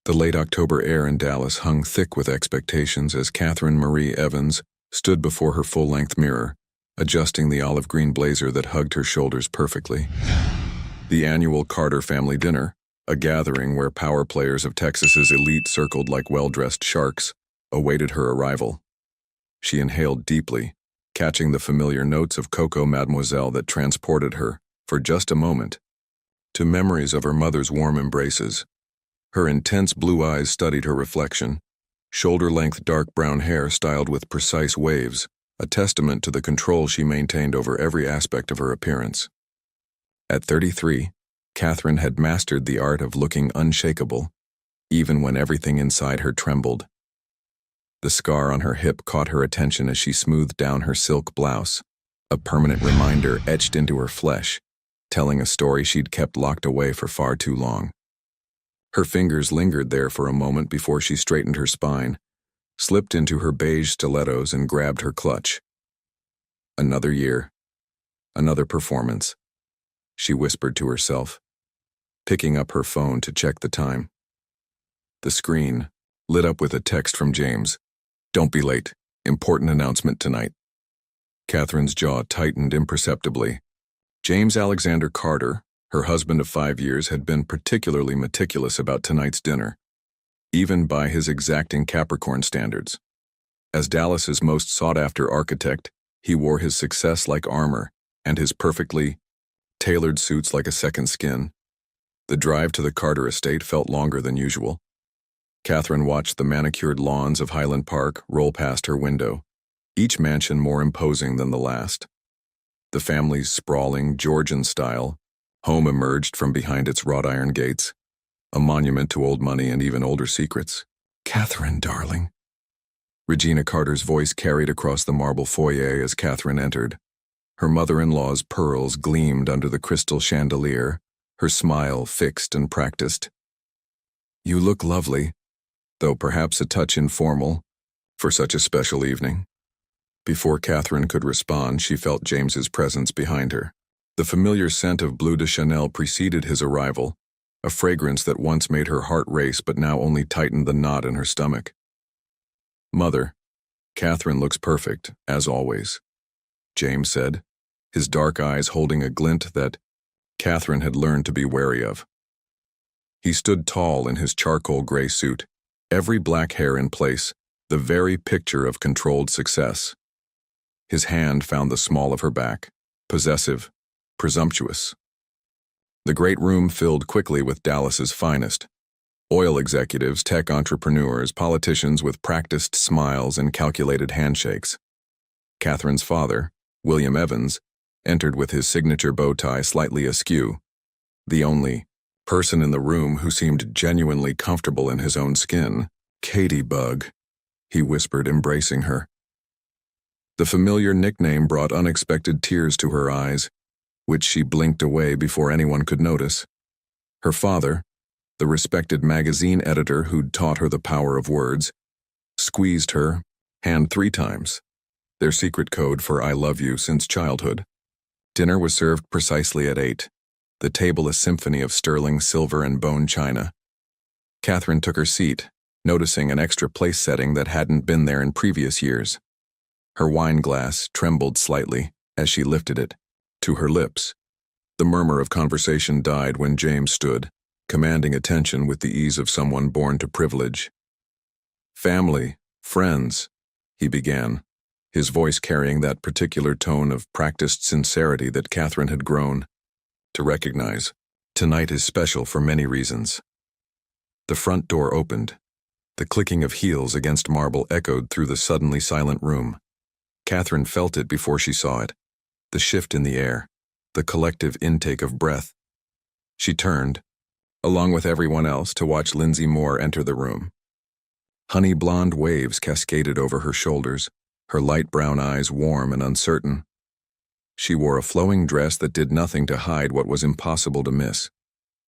The late October air in Dallas hung thick with expectations as Catherine Marie Evans stood before her full-length mirror, adjusting the olive green blazer that hugged her shoulders perfectly. The annual Carter family dinner, a gathering where power players of Texas's elite circled like well-dressed sharks, awaited her arrival. She inhaled deeply, catching the familiar notes of Coco Mademoiselle that transported her, for just a moment, to memories of her mother's warm embraces. Her intense blue eyes studied her reflection, shoulder-length dark brown hair styled with precise waves, a testament to the control she maintained over every aspect of her appearance. At 33, Catherine had mastered the art of looking unshakable, even when everything inside her trembled. The scar on her hip caught her attention as she smoothed down her silk blouse, a permanent reminder etched into her flesh, telling a story she'd kept locked away for far too long. Her fingers lingered there for a moment before she straightened her spine, slipped into her beige stilettos and grabbed her clutch. Another year, another performance, she whispered to herself, picking up her phone to check the time. The screen lit up with a text from James. "Don't be late. Important announcement tonight." Catherine's jaw tightened imperceptibly. James Alexander Carter, her husband of 5 years, had been particularly meticulous about tonight's dinner, even by his exacting Capricorn standards. As Dallas's most sought-after architect, he wore his success like armor and his perfectly tailored suits like a second skin. The drive to the Carter estate felt longer than usual. Catherine watched the manicured lawns of Highland Park roll past her window, each mansion more imposing than the last. The family's sprawling, Georgian style home emerged from behind its wrought iron gates, a monument to old money and even older secrets. "Catherine, darling." Regina Carter's voice carried across the marble foyer as Catherine entered. Her mother-in-law's pearls gleamed under the crystal chandelier, her smile fixed and practiced. "You look lovely, though perhaps a touch informal, for such a special evening." Before Catherine could respond, she felt James's presence behind her. The familiar scent of Bleu de Chanel preceded his arrival, a fragrance that once made her heart race but now only tightened the knot in her stomach. "Mother, Catherine looks perfect, as always," James said, his dark eyes holding a glint that Catherine had learned to be wary of. He stood tall in his charcoal gray suit, every black hair in place, the very picture of controlled success. His hand found the small of her back, possessive, presumptuous. The great room filled quickly with Dallas's finest. Oil executives, tech entrepreneurs, politicians with practiced smiles and calculated handshakes. Catherine's father, William Evans, entered with his signature bow tie slightly askew, the only person in the room who seemed genuinely comfortable in his own skin. "Katie Bug," he whispered, embracing her. The familiar nickname brought unexpected tears to her eyes, which she blinked away before anyone could notice. Her father, the respected magazine editor who'd taught her the power of words, squeezed her hand 3 times, their secret code for "I love you" since childhood. Dinner was served precisely at 8, the table a symphony of sterling silver and bone china. Catherine took her seat, noticing an extra place setting that hadn't been there in previous years. Her wine glass trembled slightly as she lifted it to her lips. The murmur of conversation died when James stood, commanding attention with the ease of someone born to privilege. "Family, friends," he began, his voice carrying that particular tone of practiced sincerity that Catherine had grown to recognize. "Tonight is special for many reasons." The front door opened. The clicking of heels against marble echoed through the suddenly silent room. Catherine felt it before she saw it, the shift in the air, the collective intake of breath. She turned, along with everyone else, to watch Lindsay Moore enter the room. Honey blonde waves cascaded over her shoulders, her light brown eyes warm and uncertain. She wore a flowing dress that did nothing to hide what was impossible to miss.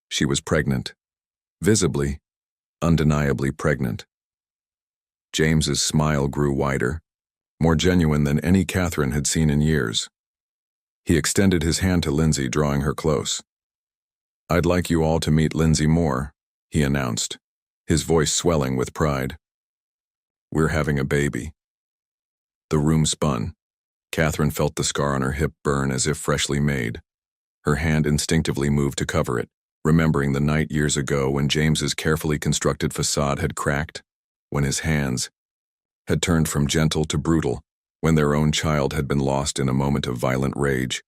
She was pregnant. Visibly, undeniably pregnant. James's smile grew wider, more genuine than any Catherine had seen in years. He extended his hand to Lindsay, drawing her close. "I'd like you all to meet Lindsay Moore," he announced, his voice swelling with pride. "We're having a baby." The room spun. Catherine felt the scar on her hip burn as if freshly made. Her hand instinctively moved to cover it, remembering the night years ago when James's carefully constructed facade had cracked, when his hands had turned from gentle to brutal, when their own child had been lost in a moment of violent rage.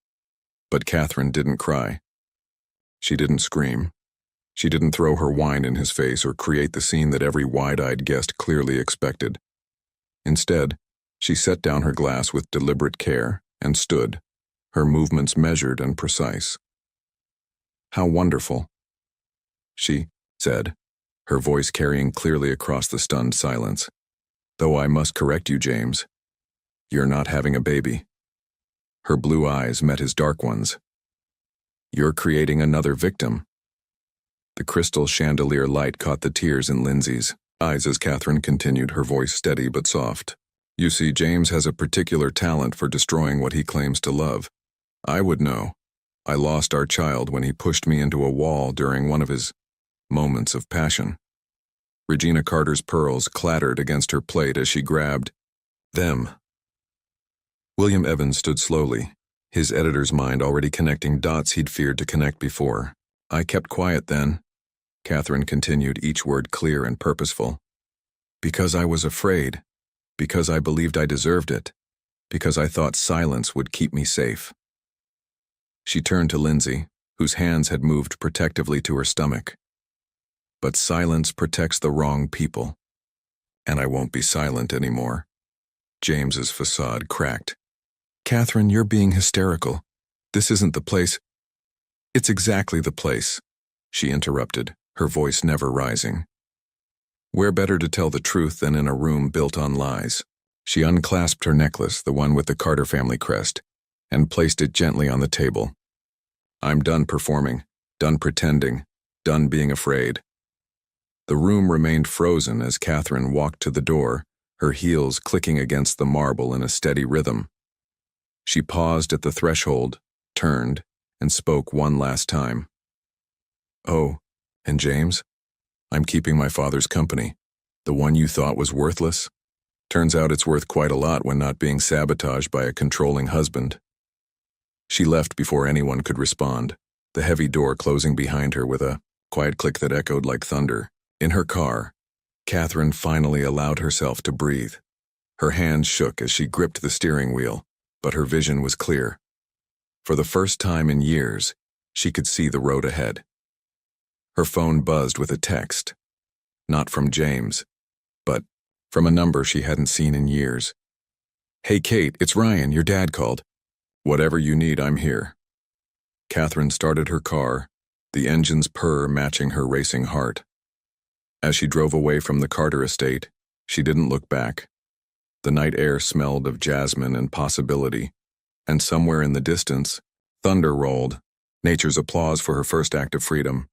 But Catherine didn't cry. She didn't scream. She didn't throw her wine in his face or create the scene that every wide-eyed guest clearly expected. Instead, she set down her glass with deliberate care and stood, her movements measured and precise. "How wonderful," she said, her voice carrying clearly across the stunned silence. "Though I must correct you, James. You're not having a baby." Her blue eyes met his dark ones. "You're creating another victim." The crystal chandelier light caught the tears in Lindsay's eyes as Catherine continued, her voice steady but soft. "You see, James has a particular talent for destroying what he claims to love. I would know. I lost our child when he pushed me into a wall during one of his moments of passion." Regina Carter's pearls clattered against her plate as she grabbed them. William Evans stood slowly, his editor's mind already connecting dots he'd feared to connect before. "I kept quiet then," Catherine continued, each word clear and purposeful. "Because I was afraid. Because I believed I deserved it. Because I thought silence would keep me safe." She turned to Lindsay, whose hands had moved protectively to her stomach. "But silence protects the wrong people. And I won't be silent anymore." James's facade cracked. "Catherine, you're being hysterical. This isn't the place." "It's exactly the place," she interrupted, her voice never rising. "Where better to tell the truth than in a room built on lies?" She unclasped her necklace, the one with the Carter family crest, and placed it gently on the table. "I'm done performing, done pretending, done being afraid." The room remained frozen as Catherine walked to the door, her heels clicking against the marble in a steady rhythm. She paused at the threshold, turned, and spoke one last time. "Oh, and James? I'm keeping my father's company. The one you thought was worthless? Turns out it's worth quite a lot when not being sabotaged by a controlling husband." She left before anyone could respond, the heavy door closing behind her with a quiet click that echoed like thunder. In her car, Catherine finally allowed herself to breathe. Her hands shook as she gripped the steering wheel, but her vision was clear. For the first time in years, she could see the road ahead. Her phone buzzed with a text. Not from James, but from a number she hadn't seen in years. "Hey Kate, it's Ryan, your dad called." "Whatever you need, I'm here." Catherine started her car, the engine's purr matching her racing heart. As she drove away from the Carter estate, she didn't look back. The night air smelled of jasmine and possibility, and somewhere in the distance, thunder rolled, nature's applause for her first act of freedom.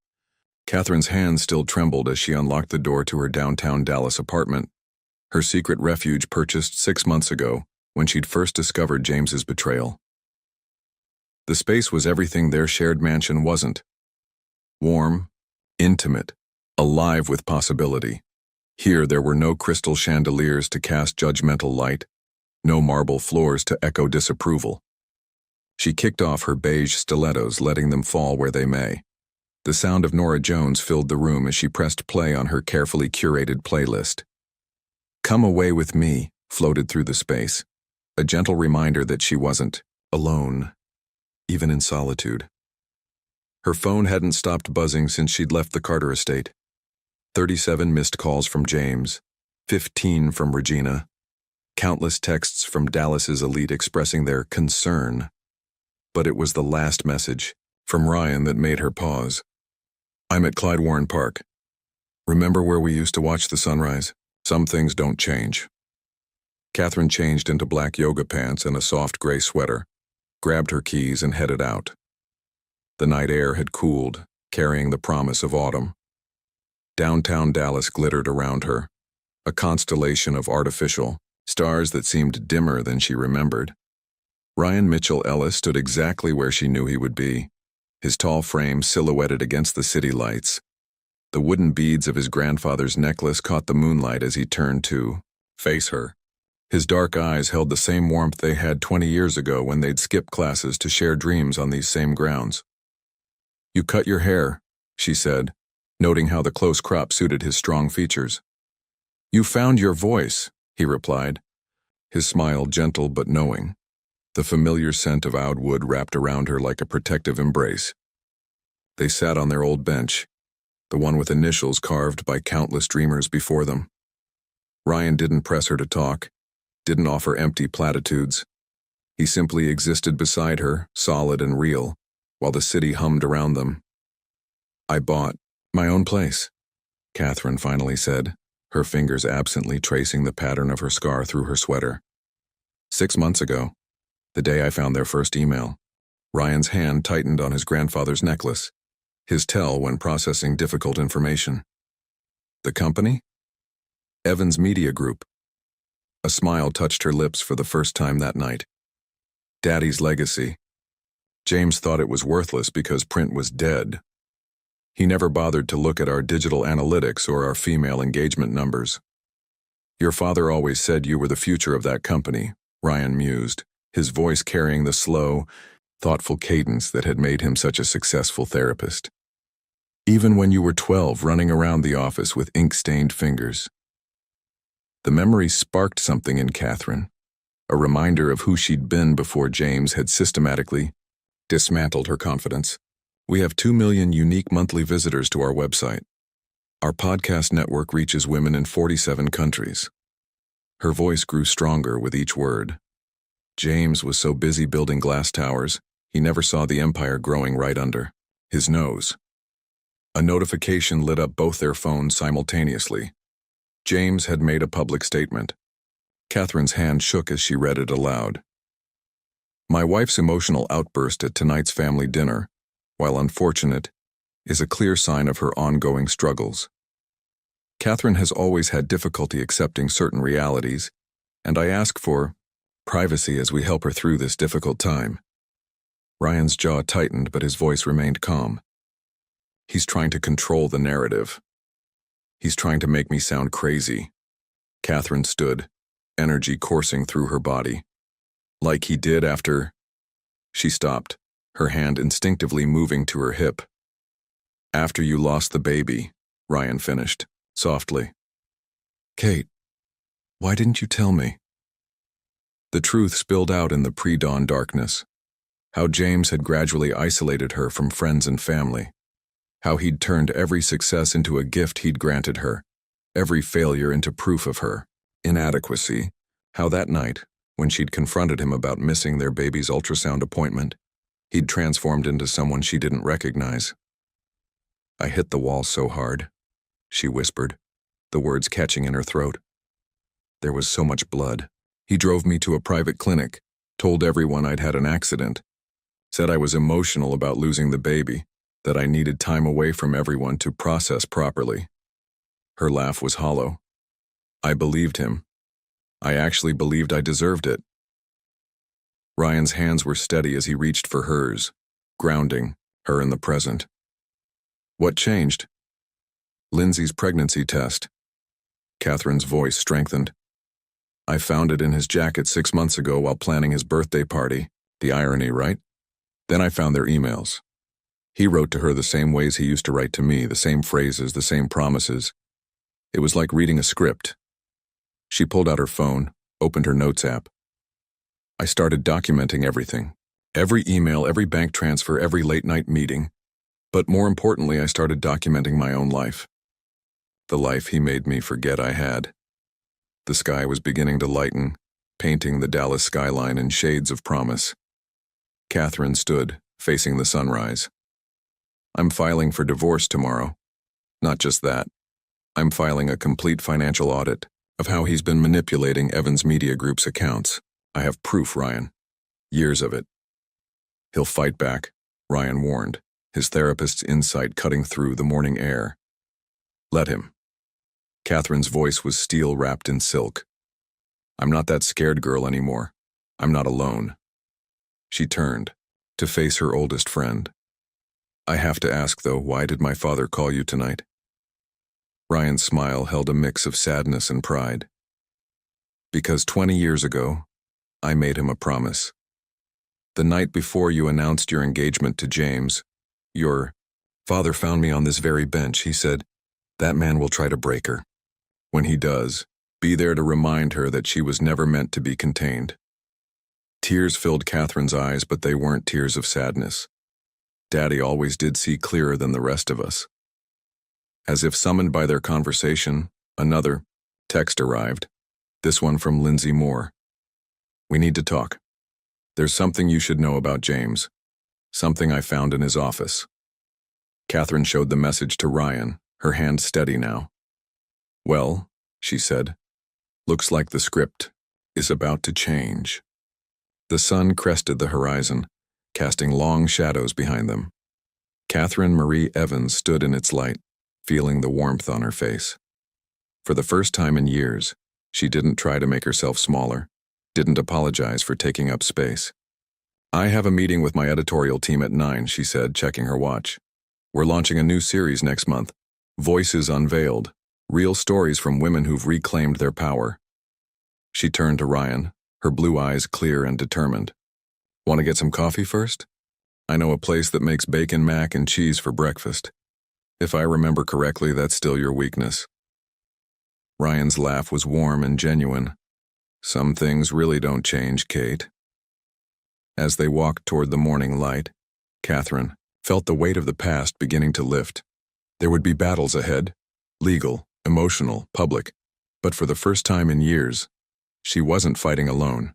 Catherine's hands still trembled as she unlocked the door to her downtown Dallas apartment, her secret refuge purchased 6 months ago when she'd first discovered James's betrayal. The space was everything their shared mansion wasn't. Warm, intimate, alive with possibility. Here there were no crystal chandeliers to cast judgmental light, no marble floors to echo disapproval. She kicked off her beige stilettos, letting them fall where they may. The sound of Norah Jones filled the room as she pressed play on her carefully curated playlist. "Come Away With Me" floated through the space, a gentle reminder that she wasn't alone, even in solitude. Her phone hadn't stopped buzzing since she'd left the Carter estate. 37 missed calls from James, 15 from Regina, countless texts from Dallas's elite expressing their concern. But it was the last message, from Ryan, that made her pause. "I'm at Clyde Warren Park. Remember where we used to watch the sunrise? Some things don't change." Catherine changed into black yoga pants and a soft gray sweater, grabbed her keys and headed out. The night air had cooled, carrying the promise of autumn. Downtown Dallas glittered around her, a constellation of artificial stars that seemed dimmer than she remembered. Ryan Mitchell Ellis stood exactly where she knew he would be, his tall frame silhouetted against the city lights. The wooden beads of his grandfather's necklace caught the moonlight as he turned to face her. His dark eyes held the same warmth they had 20 years ago when they'd skipped classes to share dreams on these same grounds. "You cut your hair," she said, noting how the close crop suited his strong features. "You found your voice," he replied, his smile gentle but knowing. The familiar scent of oud wood wrapped around her like a protective embrace. They sat on their old bench, the one with initials carved by countless dreamers before them. Ryan didn't press her to talk, didn't offer empty platitudes. He simply existed beside her, solid and real, while the city hummed around them. "I bought my own place," Catherine finally said, her fingers absently tracing the pattern of her scar through her sweater. 6 months ago, the day I found their first email." Ryan's hand tightened on his grandfather's necklace, his tell when processing difficult information. "The company?" "Evans Media Group." A smile touched her lips for the first time that night. "Daddy's legacy. James thought it was worthless because print was dead. He never bothered to look at our digital analytics or our female engagement numbers." "Your father always said you were the future of that company," Ryan mused, his voice carrying the slow, thoughtful cadence that had made him such a successful therapist. "Even when you were 12, running around the office with ink-stained fingers." The memory sparked something in Catherine, a reminder of who she'd been before James had systematically dismantled her confidence. "We have 2 million unique monthly visitors to our website. Our podcast network reaches women in 47 countries." Her voice grew stronger with each word. James was so busy building glass towers, he never saw the empire growing right under his nose. A notification lit up both their phones simultaneously. James had made a public statement. Catherine's hand shook as she read it aloud. "My wife's emotional outburst at tonight's family dinner, while unfortunate, is a clear sign of her ongoing struggles. Catherine has always had difficulty accepting certain realities, and I ask for privacy as we help her through this difficult time." Ryan's jaw tightened, but his voice remained calm. "He's trying to control the narrative. He's trying to make me sound crazy." Catherine stood, energy coursing through her body. "Like he did after—" She stopped, her hand instinctively moving to her hip. "After you lost the baby," Ryan finished, softly. "Kate, why didn't you tell me?" The truth spilled out in the pre-dawn darkness. How James had gradually isolated her from friends and family. How he'd turned every success into a gift he'd granted her, every failure into proof of her inadequacy. How that night, when she'd confronted him about missing their baby's ultrasound appointment, he'd transformed into someone she didn't recognize. "I hit the wall so hard," she whispered, the words catching in her throat. "There was so much blood. He drove me to a private clinic, told everyone I'd had an accident, said I was emotional about losing the baby, that I needed time away from everyone to process properly." Her laugh was hollow. "I believed him. I actually believed I deserved it." Ryan's hands were steady as he reached for hers, grounding her in the present. "What changed?" "Lindsay's pregnancy test." Catherine's voice strengthened. "I found it in his jacket 6 months ago while planning his birthday party. The irony, right? Then I found their emails. He wrote to her the same ways he used to write to me, the same phrases, the same promises. It was like reading a script." She pulled out her phone, opened her notes app. "I started documenting everything. Every email, every bank transfer, every late-night meeting. But more importantly, I started documenting my own life. The life he made me forget I had." The sky was beginning to lighten, painting the Dallas skyline in shades of promise. Catherine stood, facing the sunrise. "I'm filing for divorce tomorrow. Not just that. I'm filing a complete financial audit of how he's been manipulating Evans Media Group's accounts. I have proof, Ryan. Years of it." "He'll fight back," Ryan warned, his therapist's insight cutting through the morning air. "Let him." Catherine's voice was steel wrapped in silk. "I'm not that scared girl anymore. I'm not alone." She turned, to face her oldest friend. "I have to ask, though, why did my father call you tonight?" Ryan's smile held a mix of sadness and pride. Because 20 years ago, I made him a promise. The night before you announced your engagement to James, your father found me on this very bench. He said, "That man will try to break her. When he does, be there to remind her that she was never meant to be contained." Tears filled Catherine's eyes, but they weren't tears of sadness. Daddy always did see clearer than the rest of us. As if summoned by their conversation, another text arrived, this one from Lindsay Moore. "We need to talk. There's something you should know about James. Something I found in his office." Catherine showed the message to Ryan, her hand steady now. "Well," she said, "looks like the script is about to change." The sun crested the horizon, casting long shadows behind them. Catherine Marie Evans stood in its light, feeling the warmth on her face. For the first time in years, she didn't try to make herself smaller, didn't apologize for taking up space. "I have a meeting with my editorial team at 9, she said, checking her watch. "We're launching a new series next month. Voices Unveiled. Real stories from women who've reclaimed their power." She turned to Ryan, her blue eyes clear and determined. "Want to get some coffee first? I know a place that makes bacon, mac, and cheese for breakfast. If I remember correctly, that's still your weakness." Ryan's laugh was warm and genuine. "Some things really don't change, Kate." As they walked toward the morning light, Catherine felt the weight of the past beginning to lift. There would be battles ahead, legal, emotional, public, but for the first time in years, she wasn't fighting alone.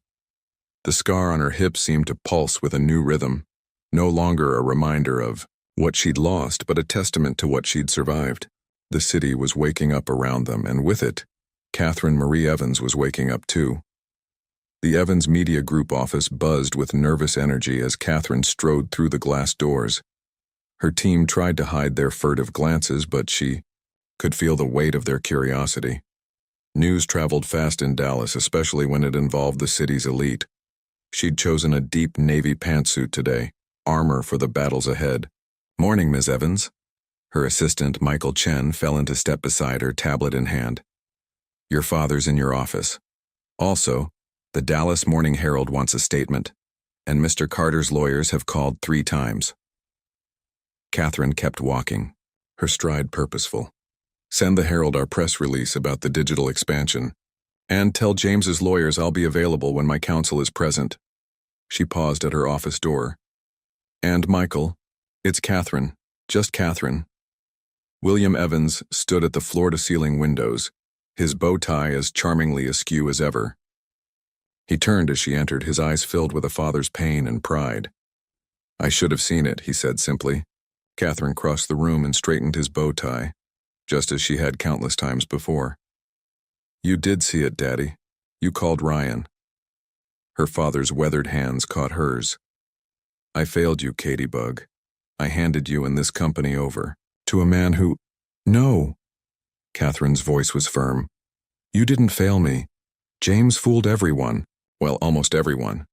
The scar on her hip seemed to pulse with a new rhythm, no longer a reminder of what she'd lost, but a testament to what she'd survived. The city was waking up around them, and with it, Catherine Marie Evans was waking up too. The Evans Media Group office buzzed with nervous energy as Catherine strode through the glass doors. Her team tried to hide their furtive glances, but she could feel the weight of their curiosity. News traveled fast in Dallas, especially when it involved the city's elite. She'd chosen a deep navy pantsuit today, armor for the battles ahead. "Morning, Ms. Evans." Her assistant, Michael Chen, fell into step beside her, tablet in hand. "Your father's in your office. Also, the Dallas Morning Herald wants a statement, and Mr. Carter's lawyers have called 3 times. Catherine kept walking, her stride purposeful. "Send the Herald our press release about the digital expansion, and tell James's lawyers I'll be available when my counsel is present." She paused at her office door. "And Michael, it's Catherine, just Catherine." William Evans stood at the floor-to-ceiling windows, his bow tie as charmingly askew as ever. He turned as she entered, his eyes filled with a father's pain and pride. "I should have seen it," he said simply. Catherine crossed the room and straightened his bow tie, just as she had countless times before. "You did see it, Daddy. You called Ryan." Her father's weathered hands caught hers. "I failed you, Katie Bug. I handed you and this company over to a man who—" "No." Catherine's voice was firm. "You didn't fail me. James fooled everyone. Well, almost everyone."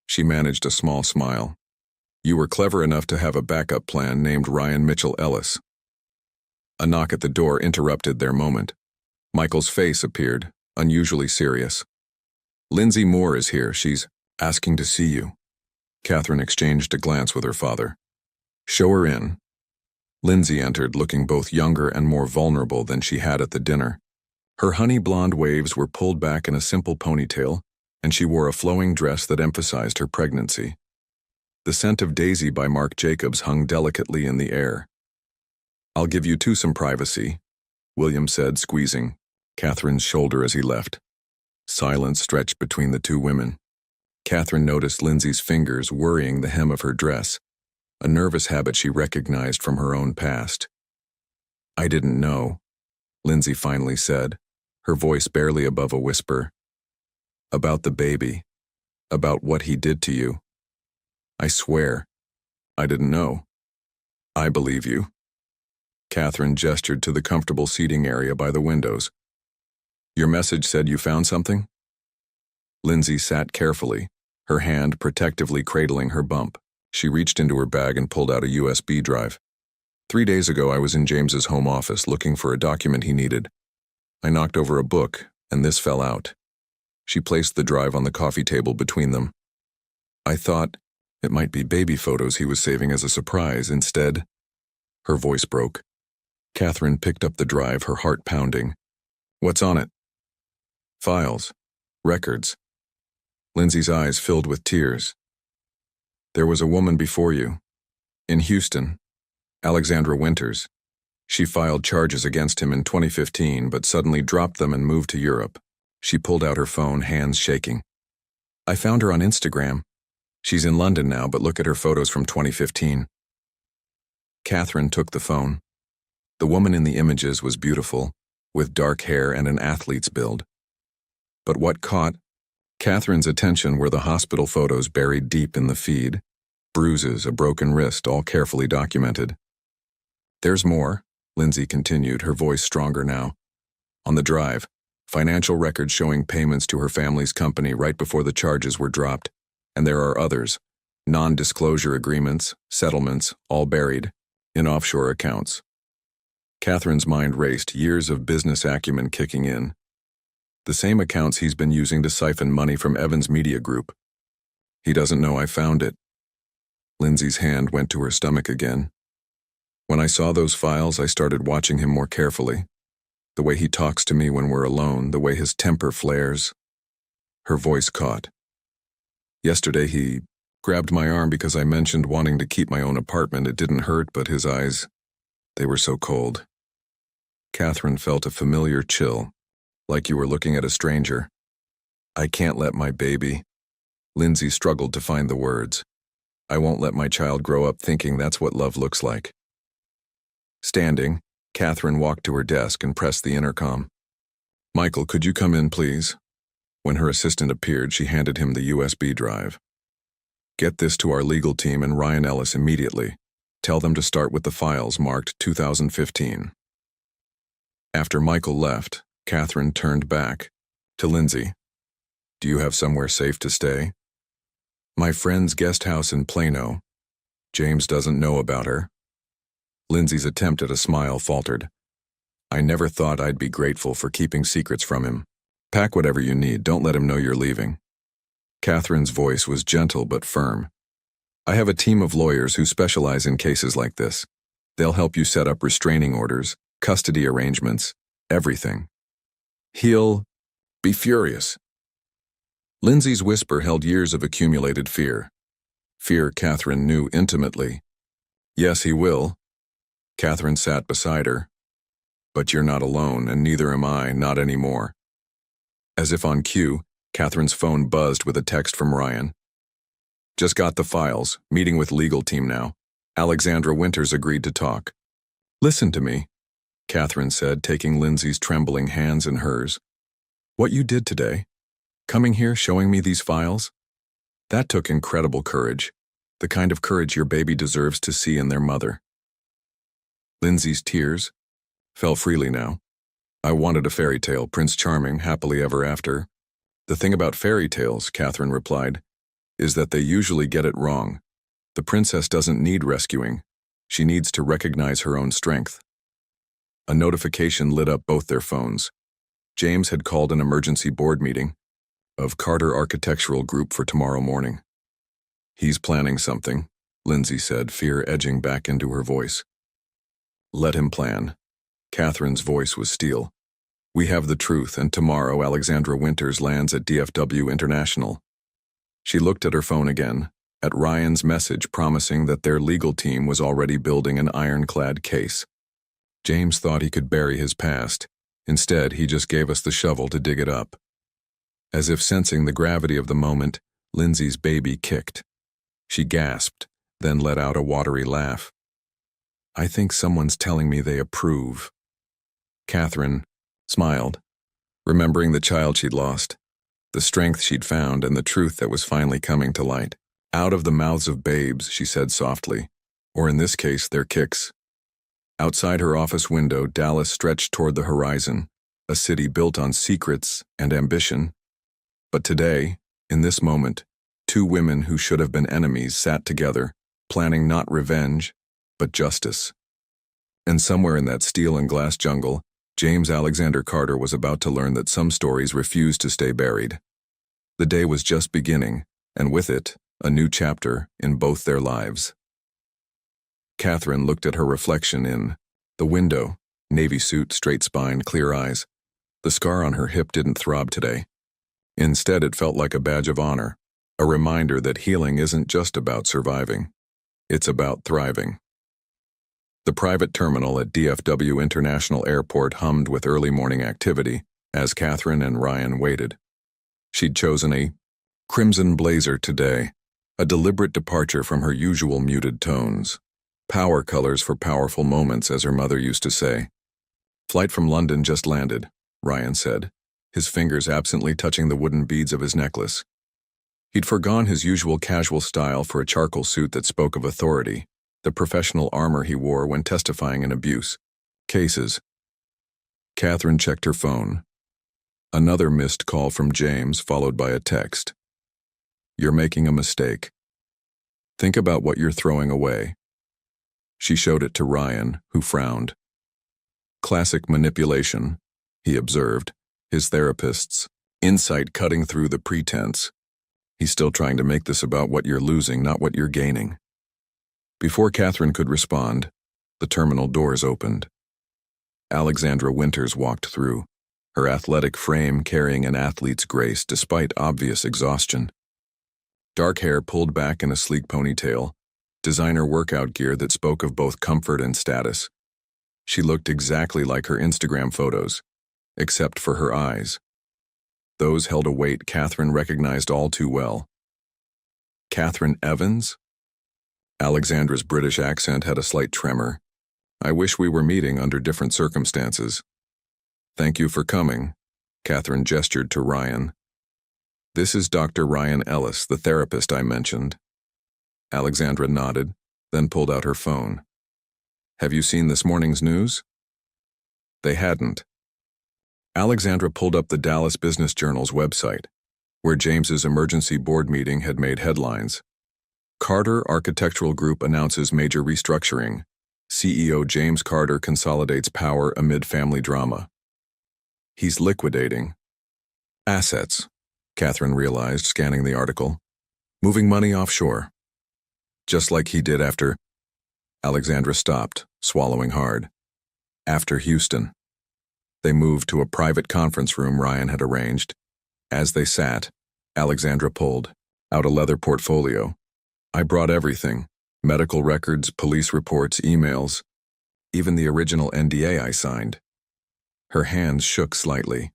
She managed a small smile. "You were clever enough to have a backup plan named Ryan Mitchell Ellis." A knock at the door interrupted their moment. Michael's face appeared, unusually serious. "Lindsay Moore is here. She's asking to see you." Catherine exchanged a glance with her father. "Show her in." Lindsay entered, looking both younger and more vulnerable than she had at the dinner. Her honey blonde waves were pulled back in a simple ponytail, and she wore a flowing dress that emphasized her pregnancy. The scent of Daisy by Marc Jacobs hung delicately in the air. "I'll give you two some privacy," William said, squeezing Catherine's shoulder as he left. Silence stretched between the two women. Catherine noticed Lindsay's fingers worrying the hem of her dress, a nervous habit she recognized from her own past. "I didn't know," Lindsay finally said, her voice barely above a whisper. "About the baby. About what he did to you. I swear, I didn't know." "I believe you." Catherine gestured to the comfortable seating area by the windows. "Your message said you found something?" Lindsay sat carefully, her hand protectively cradling her bump. She reached into her bag and pulled out a USB drive. 3 days ago, I was in James's home office looking for a document he needed. I knocked over a book, and this fell out. She placed the drive on the coffee table between them. I thought it might be baby photos he was saving as a surprise. Instead, her voice broke. Catherine picked up the drive, her heart pounding. What's on it? Files. Records. Lindsay's eyes filled with tears. There was a woman before you. In Houston. Alexandra Winters. She filed charges against him in 2015, but suddenly dropped them and moved to Europe. She pulled out her phone, hands shaking. I found her on Instagram. She's in London now, but look at her photos from 2015. Catherine took the phone. The woman in the images was beautiful, with dark hair and an athlete's build. But what caught Catherine's attention were the hospital photos buried deep in the feed. Bruises, a broken wrist, all carefully documented. There's more, Lindsay continued, her voice stronger now. On the drive, financial records showing payments to her family's company right before the charges were dropped. And there are others, non-disclosure agreements, settlements, all buried in offshore accounts. Catherine's mind raced, years of business acumen kicking in. The same accounts he's been using to siphon money from Evans Media Group. He doesn't know I found it. Lindsay's hand went to her stomach again. When I saw those files, I started watching him more carefully. The way he talks to me when we're alone, the way his temper flares. Her voice caught. Yesterday he grabbed my arm because I mentioned wanting to keep my own apartment. It didn't hurt, but his eyes, they were so cold. Catherine felt a familiar chill, like you were looking at a stranger. I can't let my baby. Lindsay struggled to find the words. I won't let my child grow up thinking that's what love looks like. Standing, Catherine walked to her desk and pressed the intercom. Michael, could you come in, please? When her assistant appeared, she handed him the USB drive. Get this to our legal team and Ryan Ellis immediately. Tell them to start with the files marked 2015. After Michael left, Catherine turned back to Lindsay. Do you have somewhere safe to stay? My friend's guest house in Plano. James doesn't know about her. Lindsay's attempt at a smile faltered. I never thought I'd be grateful for keeping secrets from him. Pack whatever you need, don't let him know you're leaving. Catherine's voice was gentle but firm. I have a team of lawyers who specialize in cases like this. They'll help you set up restraining orders, custody arrangements, everything. He'll be furious. Lindsay's whisper held years of accumulated fear. Fear Catherine knew intimately. Yes, he will. Catherine sat beside her. But you're not alone, and neither am I, not anymore. As if on cue, Catherine's phone buzzed with a text from Ryan. Just got the files, meeting with legal team now. Alexandra Winters agreed to talk. Listen to me, Catherine said, taking Lindsay's trembling hands in hers. What you did today, coming here, showing me these files, that took incredible courage, the kind of courage your baby deserves to see in their mother. Lindsay's tears fell freely now. I wanted a fairy tale, Prince Charming, happily ever after. The thing about fairy tales, Catherine replied, is that they usually get it wrong. The princess doesn't need rescuing. She needs to recognize her own strength. A notification lit up both their phones. James had called an emergency board meeting of Carter Architectural Group for tomorrow morning. He's planning something, Lindsay said, fear edging back into her voice. Let him plan. Catherine's voice was steel. We have the truth, and tomorrow Alexandra Winters lands at DFW International. She looked at her phone again, at Ryan's message promising that their legal team was already building an ironclad case. James thought he could bury his past. Instead, he just gave us the shovel to dig it up. As if sensing the gravity of the moment, Lindsay's baby kicked. She gasped, then let out a watery laugh. I think someone's telling me they approve. Catherine smiled, remembering the child she'd lost, the strength she'd found, and the truth that was finally coming to light. Out of the mouths of babes, she said softly, or in this case, their kicks. Outside her office window, Dallas stretched toward the horizon, a city built on secrets and ambition. But today, in this moment, two women who should have been enemies sat together, planning not revenge, but justice. And somewhere in that steel and glass jungle, James Alexander Carter was about to learn that some stories refuse to stay buried. The day was just beginning, and with it, a new chapter in both their lives. Catherine looked at her reflection in the window, navy suit, straight spine, clear eyes. The scar on her hip didn't throb today. Instead, it felt like a badge of honor, a reminder that healing isn't just about surviving. It's about thriving. The private terminal at DFW International Airport hummed with early morning activity as Catherine and Ryan waited. She'd chosen a crimson blazer today, a deliberate departure from her usual muted tones. Power colors for powerful moments, as her mother used to say. Flight from London just landed, Ryan said, his fingers absently touching the wooden beads of his necklace. He'd forgone his usual casual style for a charcoal suit that spoke of authority, the professional armor he wore when testifying in abuse cases. Catherine checked her phone. Another missed call from James, followed by a text. "You're making a mistake. Think about what you're throwing away." She showed it to Ryan, who frowned. Classic manipulation, he observed, his therapist's insight cutting through the pretense. He's still trying to make this about what you're losing, not what you're gaining. Before Catherine could respond, the terminal doors opened. Alexandra Winters walked through, her athletic frame carrying an athlete's grace despite obvious exhaustion. Dark hair pulled back in a sleek ponytail, designer workout gear that spoke of both comfort and status. She looked exactly like her Instagram photos, except for her eyes. Those held a weight Catherine recognized all too well. Catherine Evans? Alexandra's British accent had a slight tremor. "I wish we were meeting under different circumstances." "Thank you for coming," Catherine gestured to Ryan. "This is Dr. Ryan Ellis, the therapist I mentioned." Alexandra nodded, then pulled out her phone. "Have you seen this morning's news?" They hadn't. Alexandra pulled up the Dallas Business Journal's website, where James's emergency board meeting had made headlines. Carter Architectural Group announces major restructuring. CEO James Carter consolidates power amid family drama. He's liquidating assets, Catherine realized, scanning the article. Moving money offshore. Just like he did after... Alexandra stopped, swallowing hard. After Houston. They moved to a private conference room Ryan had arranged. As they sat, Alexandra pulled out a leather portfolio. "I brought everything. Medical records, police reports, emails. Even the original NDA I signed." Her hands shook slightly.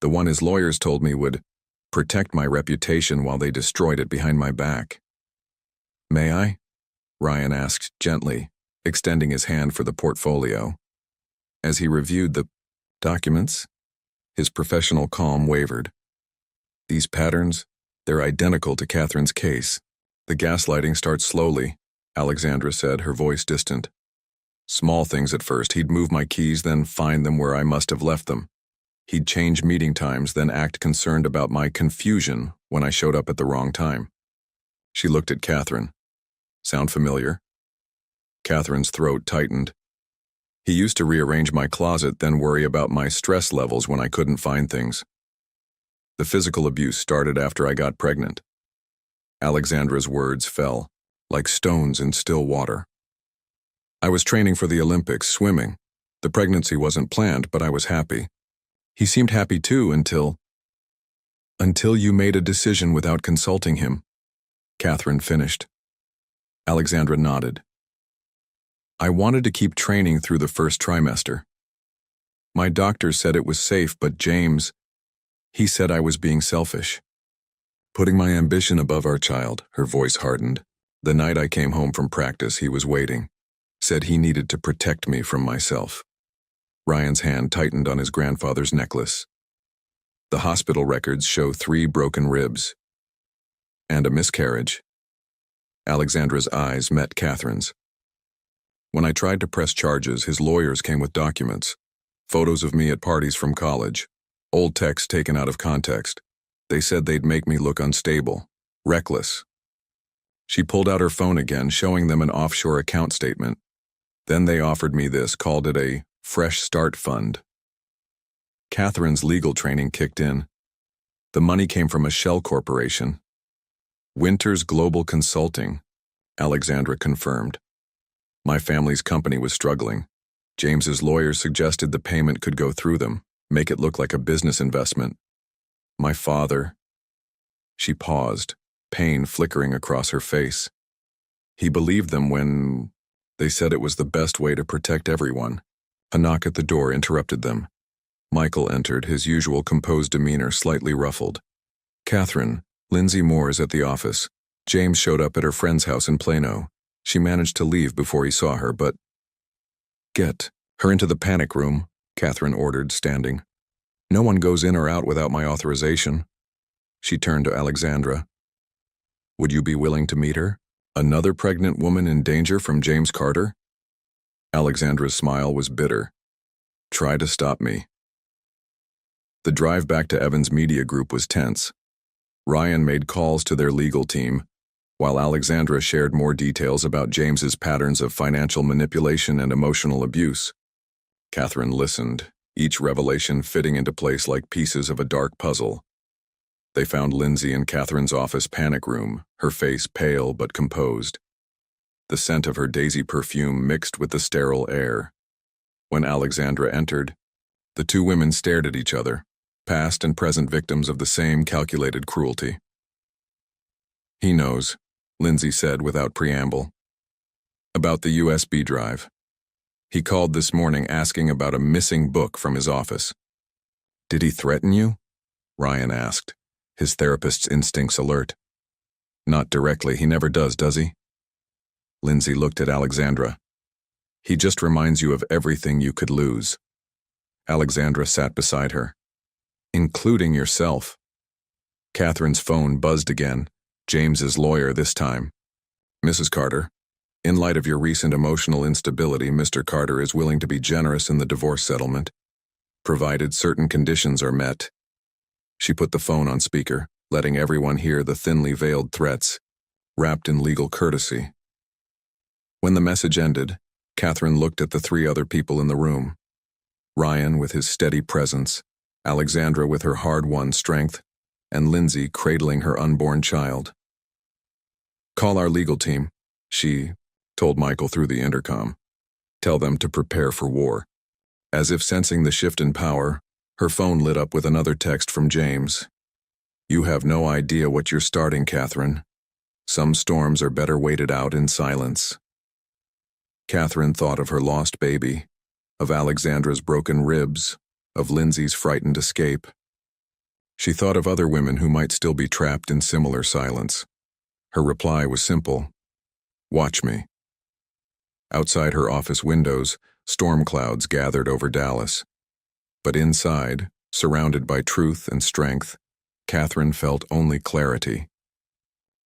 "The one his lawyers told me would protect my reputation while they destroyed it behind my back." "May I?" Ryan asked gently, extending his hand for the portfolio. As he reviewed the documents, his professional calm wavered. "These patterns, they're identical to Catherine's case." "The gaslighting starts slowly," Alexandra said, her voice distant. "Small things at first. He'd move my keys, then find them where I must have left them. He'd change meeting times, then act concerned about my confusion when I showed up at the wrong time." She looked at Catherine. "Sound familiar?" Catherine's throat tightened. "He used to rearrange my closet, then worry about my stress levels when I couldn't find things. The physical abuse started after I got pregnant." Alexandra's words fell, like stones in still water. "I was training for the Olympics, swimming. The pregnancy wasn't planned, but I was happy. He seemed happy too until you made a decision without consulting him," Catherine finished. Alexandra nodded. "I wanted to keep training through the first trimester. My doctor said it was safe, but James, he said I was being selfish. Putting my ambition above our child," her voice hardened. "The night I came home from practice, he was waiting. Said he needed to protect me from myself." Ryan's hand tightened on his grandfather's necklace. "The hospital records show 3 broken ribs. And a miscarriage." Alexandra's eyes met Catherine's. "When I tried to press charges, his lawyers came with documents. Photos of me at parties from college. Old texts taken out of context. They said they'd make me look unstable, reckless." She pulled out her phone again, showing them an offshore account statement. Then they offered me this, called it a Fresh Start Fund. Catherine's legal training kicked in. The money came from a shell corporation. Winters Global Consulting, Alexandra confirmed. My family's company was struggling. James's lawyers suggested the payment could go through them, make it look like a business investment. My father. She paused, pain flickering across her face. He believed them when they said it was the best way to protect everyone. A knock at the door interrupted them. Michael entered, his usual composed demeanor slightly ruffled. Catherine, Lindsay Moore is at the office. James showed up at her friend's house in Plano. She managed to leave before he saw her, but... Get her into the panic room, Catherine ordered, standing. No one goes in or out without my authorization. She turned to Alexandra. Would you be willing to meet her? Another pregnant woman in danger from James Carter? Alexandra's smile was bitter. Try to stop me. The drive back to Evans Media Group was tense. Ryan made calls to their legal team, while Alexandra shared more details about James's patterns of financial manipulation and emotional abuse. Catherine listened, each revelation fitting into place like pieces of a dark puzzle. They found Lindsay in Catherine's office panic room, her face pale but composed. The scent of her daisy perfume mixed with the sterile air. When Alexandra entered, the two women stared at each other, past and present victims of the same calculated cruelty. He knows, Lindsay said without preamble. About the USB drive. He called this morning asking about a missing book from his office. Did he threaten you? Ryan asked, his therapist's instincts alert. Not directly, he never does he? Lindsay looked at Alexandra. He just reminds you of everything you could lose. Alexandra sat beside her. Including yourself. Catherine's phone buzzed again, James's lawyer this time. Mrs. Carter, in light of your recent emotional instability, Mr. Carter is willing to be generous in the divorce settlement, provided certain conditions are met. She put the phone on speaker, letting everyone hear the thinly veiled threats, wrapped in legal courtesy. When the message ended, Catherine looked at the three other people in the room. Ryan with his steady presence, Alexandra with her hard-won strength, and Lindsay cradling her unborn child. Call our legal team, she told Michael through the intercom. Tell them to prepare for war. As if sensing the shift in power, her phone lit up with another text from James. You have no idea what you're starting, Catherine. Some storms are better waited out in silence. Catherine thought of her lost baby, of Alexandra's broken ribs, of Lindsay's frightened escape. She thought of other women who might still be trapped in similar silence. Her reply was simple. Watch me. Outside her office windows, storm clouds gathered over Dallas. But inside, surrounded by truth and strength, Catherine felt only clarity.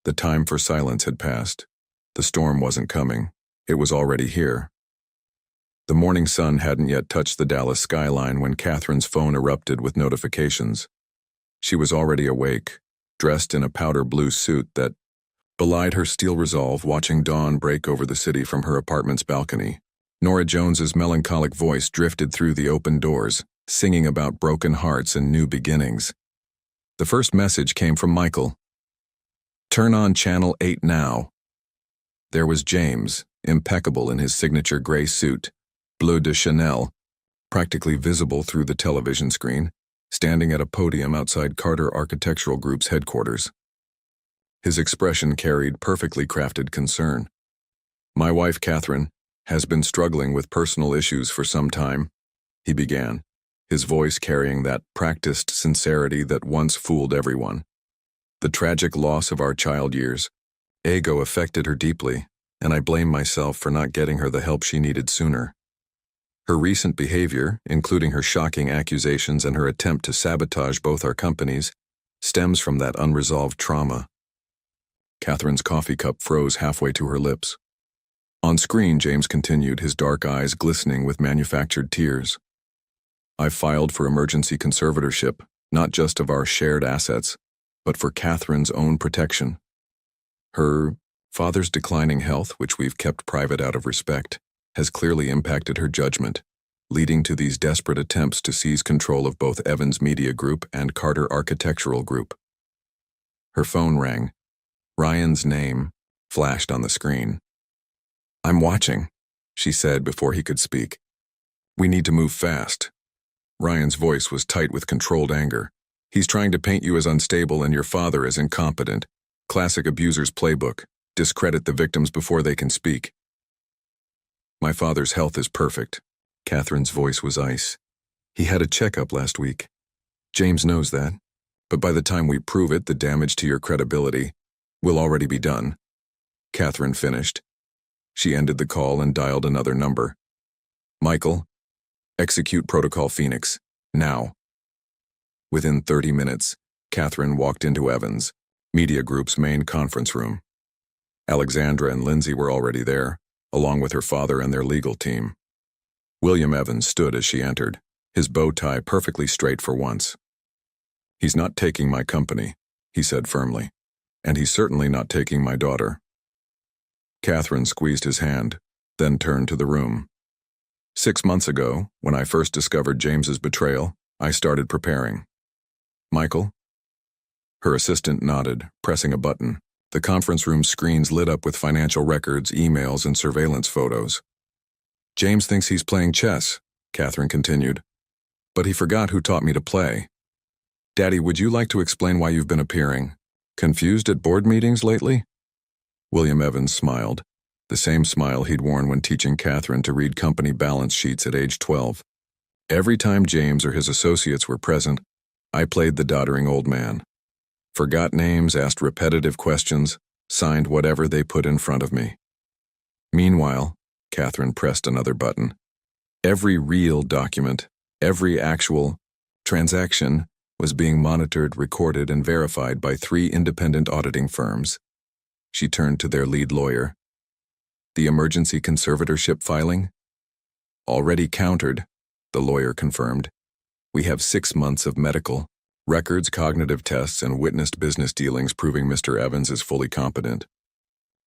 The time for silence had passed. The storm wasn't coming. It was already here. The morning sun hadn't yet touched the Dallas skyline when Catherine's phone erupted with notifications. She was already awake, dressed in a powder blue suit that belied her steel resolve, watching dawn break over the city from her apartment's balcony. Nora Jones's melancholic voice drifted through the open doors, singing about broken hearts and new beginnings. The first message came from Michael. Turn on Channel 8 now. There was James, impeccable in his signature gray suit, bleu de Chanel, practically visible through the television screen, standing at a podium outside Carter Architectural Group's headquarters. His expression carried perfectly crafted concern. My wife, Catherine, has been struggling with personal issues for some time, he began, his voice carrying that practiced sincerity that once fooled everyone. The tragic loss of our child years, ego affected her deeply, and I blame myself for not getting her the help she needed sooner. Her recent behavior, including her shocking accusations and her attempt to sabotage both our companies, stems from that unresolved trauma. Catherine's coffee cup froze halfway to her lips. On screen, James continued, his dark eyes glistening with manufactured tears. I've filed for emergency conservatorship, not just of our shared assets, but for Catherine's own protection. Her father's declining health, which we've kept private out of respect, has clearly impacted her judgment, leading to these desperate attempts to seize control of both Evans Media Group and Carter Architectural Group. Her phone rang. Ryan's name flashed on the screen. "I'm watching," she said before he could speak. "We need to move fast." Ryan's voice was tight with controlled anger. "He's trying to paint you as unstable and your father as incompetent. Classic abuser's playbook. Discredit the victims before they can speak." "My father's health is perfect." Catherine's voice was ice. "He had a checkup last week. James knows that. But by the time we prove it, the damage to your credibility will already be done." Catherine finished. She ended the call and dialed another number. "Michael, execute Protocol Phoenix, now." Within 30 minutes, Catherine walked into Evans Media Group's main conference room. Alexandra and Lindsay were already there, along with her father and their legal team. William Evans stood as she entered, his bow tie perfectly straight for once. "He's not taking my company," he said firmly, "and he's certainly not taking my daughter." Catherine squeezed his hand, then turned to the room. "6 months ago, when I first discovered James's betrayal, I started preparing." "Michael?" Her assistant nodded, pressing a button. The conference room screens lit up with financial records, emails, and surveillance photos. "James thinks he's playing chess," Catherine continued. "But he forgot who taught me to play. Daddy, would you like to explain why you've been appearing confused at board meetings lately?" William Evans smiled, the same smile he'd worn when teaching Catherine to read company balance sheets at age 12. "Every time James or his associates were present, I played the doddering old man. Forgot names, asked repetitive questions, signed whatever they put in front of me." Meanwhile, Catherine pressed another button. Every real document, every actual transaction was being monitored, recorded, and verified by 3 independent auditing firms. She turned to their lead lawyer. "The emergency conservatorship filing?" "Already countered," the lawyer confirmed. "We have 6 months of medical records, cognitive tests, and witnessed business dealings proving Mr. Evans is fully competent,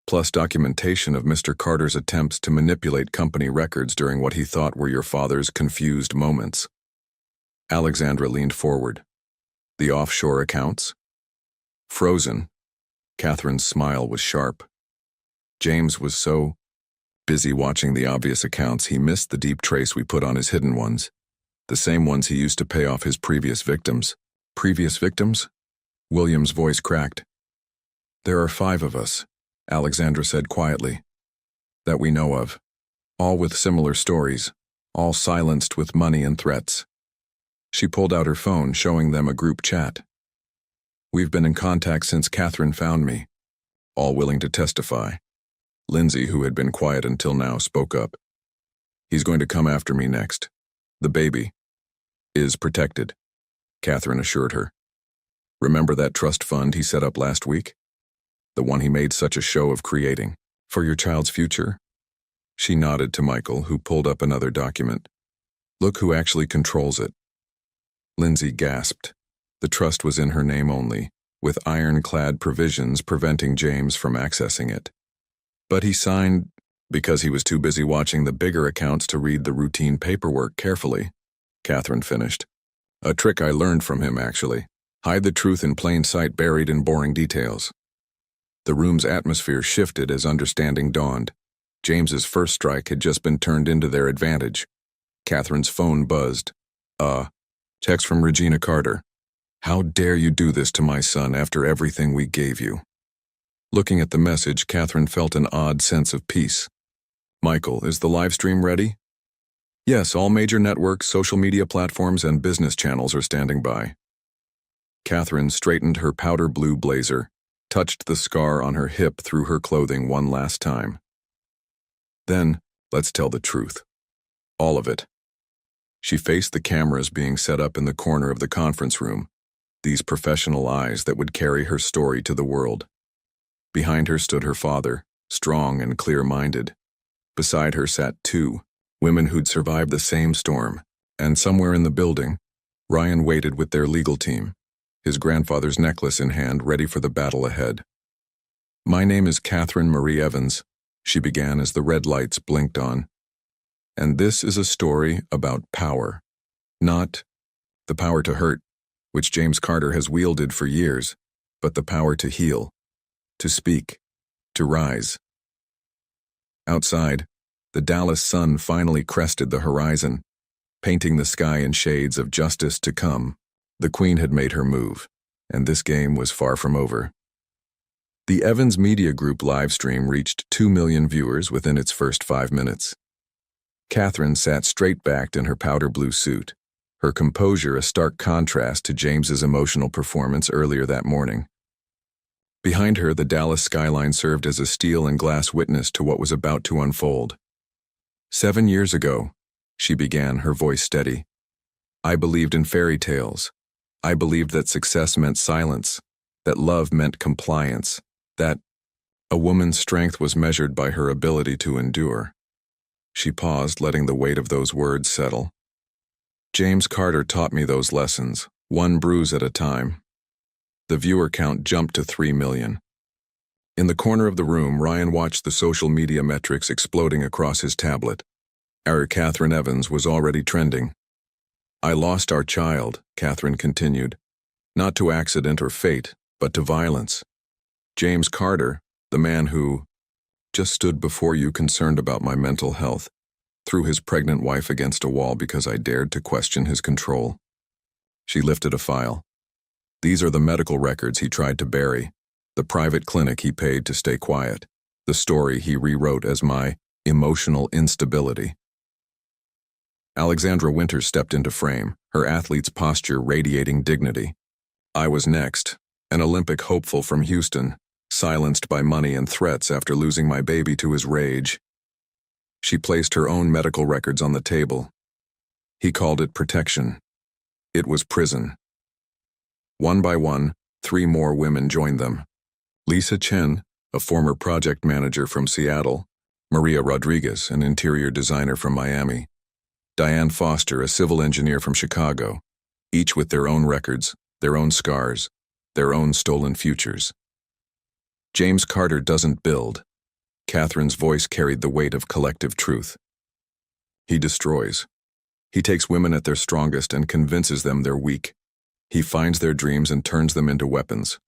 plus documentation of Mr. Carter's attempts to manipulate company records during what he thought were your father's confused moments." Alexandra leaned forward. "The offshore accounts?" "Frozen." Catherine's smile was sharp. "James was so busy watching the obvious accounts, he missed the deep trace we put on his hidden ones. The same ones he used to pay off his previous victims." "Previous victims?" William's voice cracked. "There are 5 of us," Alexandra said quietly, "that we know of, all with similar stories, all silenced with money and threats." She pulled out her phone, showing them a group chat. "We've been in contact since Catherine found me, all willing to testify." Lindsay, who had been quiet until now, spoke up. "He's going to come after me next. The baby is protected," Catherine assured her. "Remember that trust fund he set up last week? The one he made such a show of creating, for your child's future?" She nodded to Michael, who pulled up another document. "Look who actually controls it." Lindsay gasped. The trust was in her name only, with ironclad provisions preventing James from accessing it. "But he signed because he was too busy watching the bigger accounts to read the routine paperwork carefully," Catherine finished. "A trick I learned from him, actually. Hide the truth in plain sight, buried in boring details." The room's atmosphere shifted as understanding dawned. James's first strike had just been turned into their advantage. Catherine's phone buzzed. Text from Regina Carter. "How dare you do this to my son after everything we gave you?" Looking at the message, Catherine felt an odd sense of peace. "Michael, is the live stream ready?" "Yes, all major networks, social media platforms, and business channels are standing by." Catherine straightened her powder blue blazer, touched the scar on her hip through her clothing one last time. "Then, let's tell the truth. All of it." She faced the cameras being set up in the corner of the conference room, these professional eyes that would carry her story to the world. Behind her stood her father, strong and clear-minded. Beside her sat 2 women who'd survived the same storm, and somewhere in the building, Ryan waited with their legal team, his grandfather's necklace in hand, ready for the battle ahead. "My name is Catherine Marie Evans," she began as the red lights blinked on. And this is a story about power. Not the power to hurt, which James Carter has wielded for years, but the power to heal, to speak, to rise. Outside, the Dallas sun finally crested the horizon, painting the sky in shades of justice to come. The Queen had made her move, and this game was far from over. The Evans Media Group livestream reached 2 million viewers within its first 5 minutes. Catherine sat straight-backed in her powder blue suit, her composure a stark contrast to James's emotional performance earlier that morning. Behind her, the Dallas skyline served as a steel and glass witness to what was about to unfold. 7 years ago, she began, her voice steady. I believed in fairy tales. I believed that success meant silence, that love meant compliance, that a woman's strength was measured by her ability to endure. She paused, letting the weight of those words settle. James Carter taught me those lessons, one bruise at a time. The viewer count jumped to 3 million. In the corner of the room, Ryan watched the social media metrics exploding across his tablet. Our Catherine Evans was already trending. I lost our child, Catherine continued, not to accident or fate, but to violence. James Carter, the man who just stood before you concerned about my mental health, threw his pregnant wife against a wall because I dared to question his control. She lifted a file. These are the medical records he tried to bury, the private clinic he paid to stay quiet, the story he rewrote as my emotional instability. Alexandra Winters stepped into frame, her athlete's posture radiating dignity. I was next, an Olympic hopeful from Houston, silenced by money and threats after losing my baby to his rage. She placed her own medical records on the table. He called it protection. It was prison. One by one, 3 more women joined them. Lisa Chen, a former project manager from Seattle, Maria Rodriguez, an interior designer from Miami, Diane Foster, a civil engineer from Chicago, each with their own records, their own scars, their own stolen futures. James Carter doesn't build. Catherine's voice carried the weight of collective truth. He destroys. He takes women at their strongest and convinces them they're weak. He finds their dreams and turns them into weapons.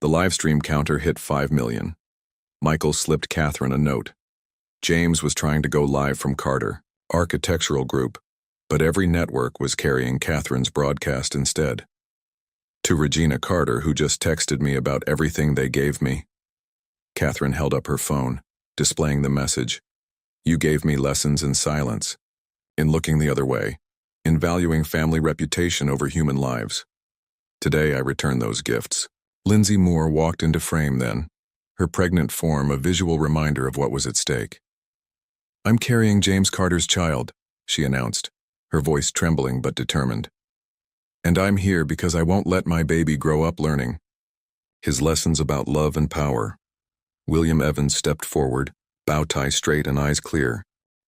The livestream counter hit 5 million. Michael slipped Catherine a note. James was trying to go live from Carter, Architectural Group, but every network was carrying Catherine's broadcast instead. To Regina Carter, who just texted me about everything they gave me. Catherine held up her phone, displaying the message. You gave me lessons in silence, in looking the other way, in valuing family reputation over human lives. Today I return those gifts. Lindsay Moore walked into frame then, her pregnant form a visual reminder of what was at stake. I'm carrying James Carter's child, she announced, her voice trembling but determined. And I'm here because I won't let my baby grow up learning his lessons about love and power. William Evans stepped forward, bow tie straight and eyes clear.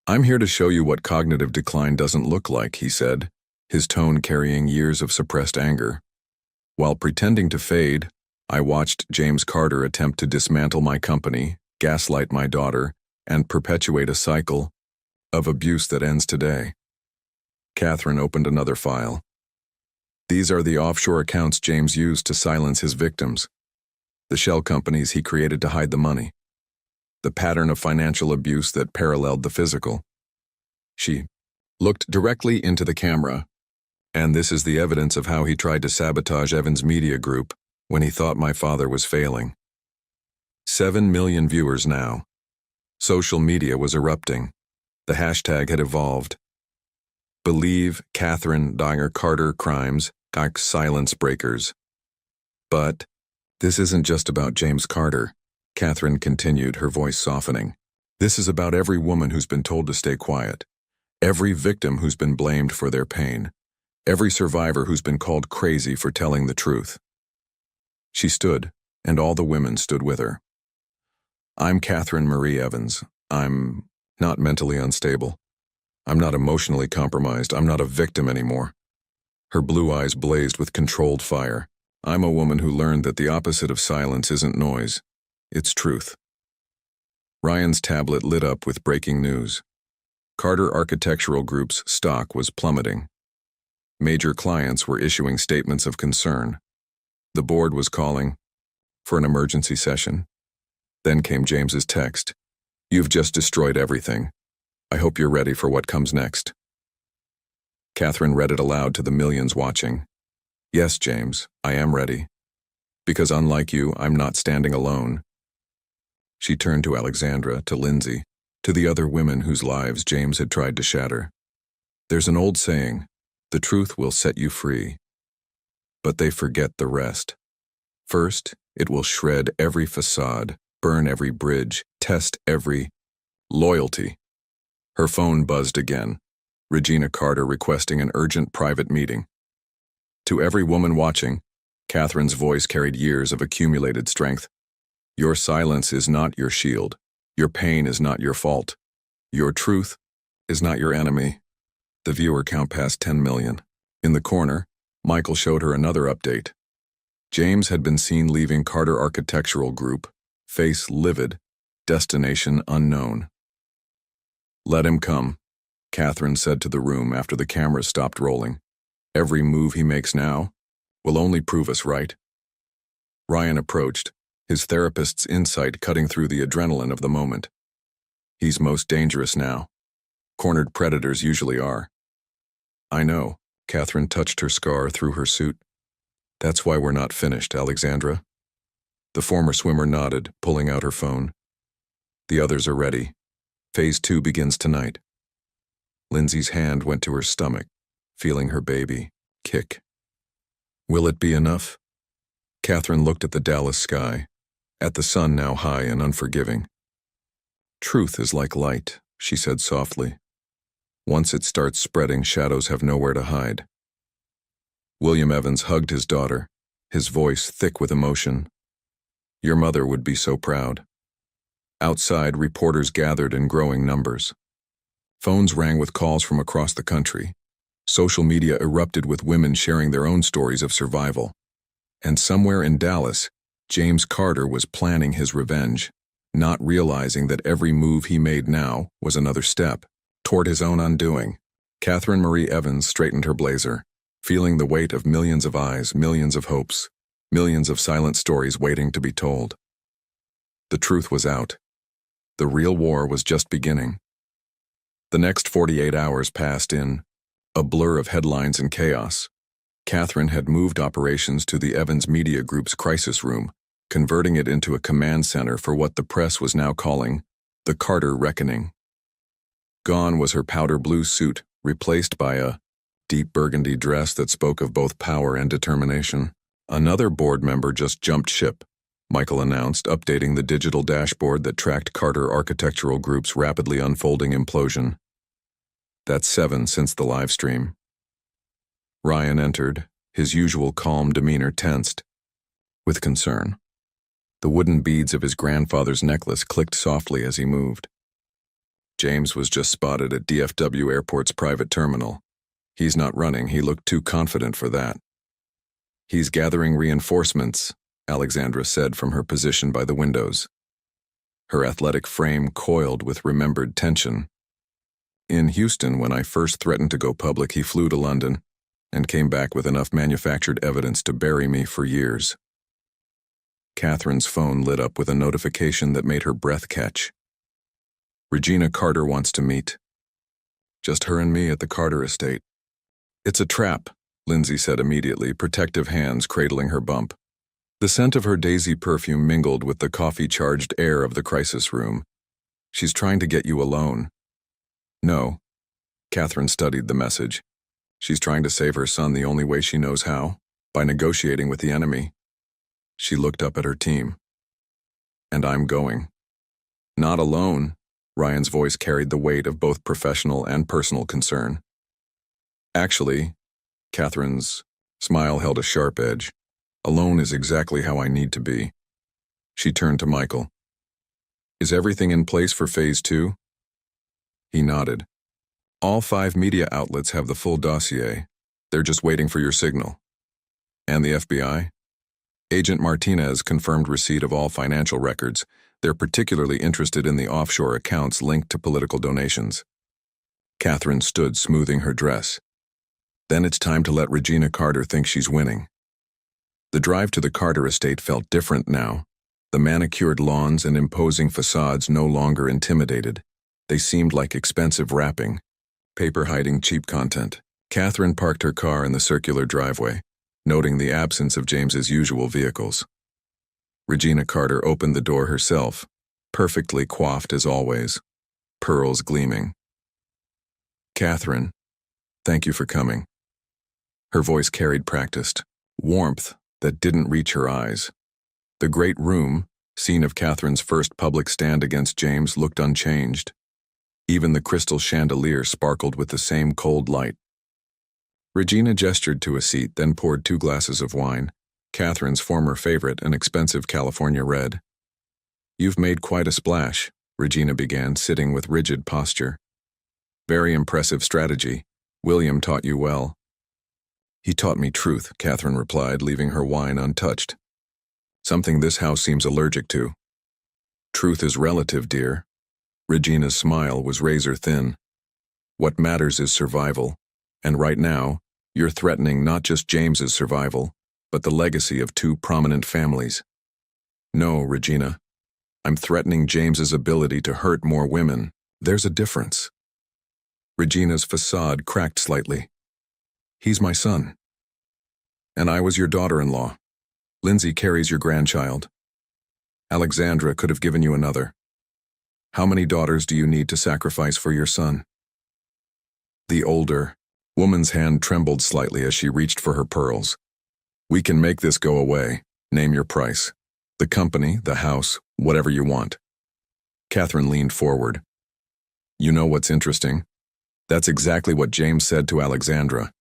I'm here to show you what cognitive decline doesn't look like, he said, his tone carrying years of suppressed anger. While pretending to fade, I watched James Carter attempt to dismantle my company, gaslight my daughter, and perpetuate a cycle of abuse that ends today. Catherine opened another file. These are the offshore accounts James used to silence his victims, the shell companies he created to hide the money, the pattern of financial abuse that paralleled the physical. She looked directly into the camera, and this is the evidence of how he tried to sabotage Evans Media Group when he thought my father was failing. 7 million viewers now. Social media was erupting. The hashtag had evolved. Believe Catherine Dyer Carter crimes, silence breakers. But this isn't just about James Carter, Catherine continued, her voice softening. This is about every woman who's been told to stay quiet, every victim who's been blamed for their pain, every survivor who's been called crazy for telling the truth. She stood, and all the women stood with her. I'm Catherine Marie Evans. I'm not mentally unstable. I'm not emotionally compromised. I'm not a victim anymore. Her blue eyes blazed with controlled fire. I'm a woman who learned that the opposite of silence isn't noise. It's truth. Ryan's tablet lit up with breaking news. Carter Architectural Group's stock was plummeting. Major clients were issuing statements of concern. The board was calling for an emergency session. Then came James's text. "You've just destroyed everything. I hope you're ready for what comes next." Catherine read it aloud to the millions watching. "Yes, James, I am ready. Because unlike you, I'm not standing alone." She turned to Alexandra, to Lindsay, to the other women whose lives James had tried to shatter. "There's an old saying, the truth will set you free. But they forget the rest. First, it will shred every facade, burn every bridge, test every loyalty." Her phone buzzed again. Regina Carter requesting an urgent private meeting. To every woman watching, Catherine's voice carried years of accumulated strength. Your silence is not your shield. Your pain is not your fault. Your truth is not your enemy. The viewer count passed 10 million. In the corner, Michael showed her another update. James had been seen leaving Carter Architectural Group, face livid, destination unknown. "Let him come," Catherine said to the room after the cameras stopped rolling. "Every move he makes now will only prove us right." Ryan approached, his therapist's insight cutting through the adrenaline of the moment. "He's most dangerous now. Cornered predators usually are." "I know," Catherine touched her scar through her suit. "That's why we're not finished, Alexandra." The former swimmer nodded, pulling out her phone. "The others are ready. Phase 2 begins tonight." Lindsay's hand went to her stomach, feeling her baby kick. "Will it be enough?" Catherine looked at the Dallas sky, at the sun now high and unforgiving. "Truth is like light," she said softly. "Once it starts spreading, shadows have nowhere to hide." William Evans hugged his daughter, his voice thick with emotion. "Your mother would be so proud." Outside, reporters gathered in growing numbers. Phones rang with calls from across the country. Social media erupted with women sharing their own stories of survival. And somewhere in Dallas, James Carter was planning his revenge, not realizing that every move he made now was another step toward his own undoing. Catherine Marie Evans straightened her blazer, feeling the weight of millions of eyes, millions of hopes, millions of silent stories waiting to be told. The truth was out. The real war was just beginning. The next 48 hours passed in a blur of headlines and chaos. Catherine had moved operations to the Evans Media Group's crisis room, converting it into a command center for what the press was now calling the Carter Reckoning. Gone was her powder blue suit, replaced by a deep burgundy dress that spoke of both power and determination. "Another board member just jumped ship," Michael announced, updating the digital dashboard that tracked Carter Architectural Group's rapidly unfolding implosion. "That's 7 since the live stream." Ryan entered, his usual calm demeanor tensed with concern. The wooden beads of his grandfather's necklace clicked softly as he moved. "James was just spotted at DFW Airport's private terminal. He's not running, he looked too confident for that." "He's gathering reinforcements," Alexandra said from her position by the windows. Her athletic frame coiled with remembered tension. "In Houston, when I first threatened to go public, he flew to London and came back with enough manufactured evidence to bury me for years." Catherine's phone lit up with a notification that made her breath catch. "Regina Carter wants to meet. Just her and me at the Carter estate." "It's a trap," Lindsay said immediately, protective hands cradling her bump. The scent of her daisy perfume mingled with the coffee-charged air of the crisis room. "She's trying to get you alone." "No." Catherine studied the message. "She's trying to save her son the only way she knows how, by negotiating with the enemy." She looked up at her team. "And I'm going." "Not alone." Ryan's voice carried the weight of both professional and personal concern. "Actually," Catherine's smile held a sharp edge, "alone is exactly how I need to be." She turned to Michael. "Is everything in place for Phase 2? He nodded. "All 5 media outlets have the full dossier. They're just waiting for your signal." "And the FBI?" "Agent Martinez confirmed receipt of all financial records. They're particularly interested in the offshore accounts linked to political donations." Catherine stood, smoothing her dress. Then it's time to let Regina Carter think she's winning. The drive to the Carter estate felt different now. The manicured lawns and imposing facades no longer intimidated. They seemed like expensive wrapping, paper hiding cheap content. Catherine parked her car in the circular driveway, noting the absence of James's usual vehicles. Regina Carter opened the door herself, perfectly coiffed as always, pearls gleaming. "Catherine, thank you for coming." Her voice carried practiced warmth that didn't reach her eyes. The great room, scene of Catherine's first public stand against James, looked unchanged. Even the crystal chandelier sparkled with the same cold light. Regina gestured to a seat, then poured 2 glasses of wine, Catherine's former favorite, an expensive California red. "You've made quite a splash," Regina began, sitting with rigid posture. "Very impressive strategy. William taught you well." "He taught me truth," Catherine replied, leaving her wine untouched. "Something this house seems allergic to." "Truth is relative, dear." Regina's smile was razor thin. "What matters is survival. And right now, you're threatening not just James's survival, but the legacy of 2 prominent families." "No, Regina. I'm threatening James's ability to hurt more women. There's a difference." Regina's facade cracked slightly. "He's my son. And I was your daughter-in-law. Lindsay carries your grandchild. Alexandra could have given you another. How many daughters do you need to sacrifice for your son?" The older woman's hand trembled slightly as she reached for her pearls. "We can make this go away. Name your price. The company, the house, whatever you want." Catherine leaned forward. "You know what's interesting? That's exactly what James said to Alexandra.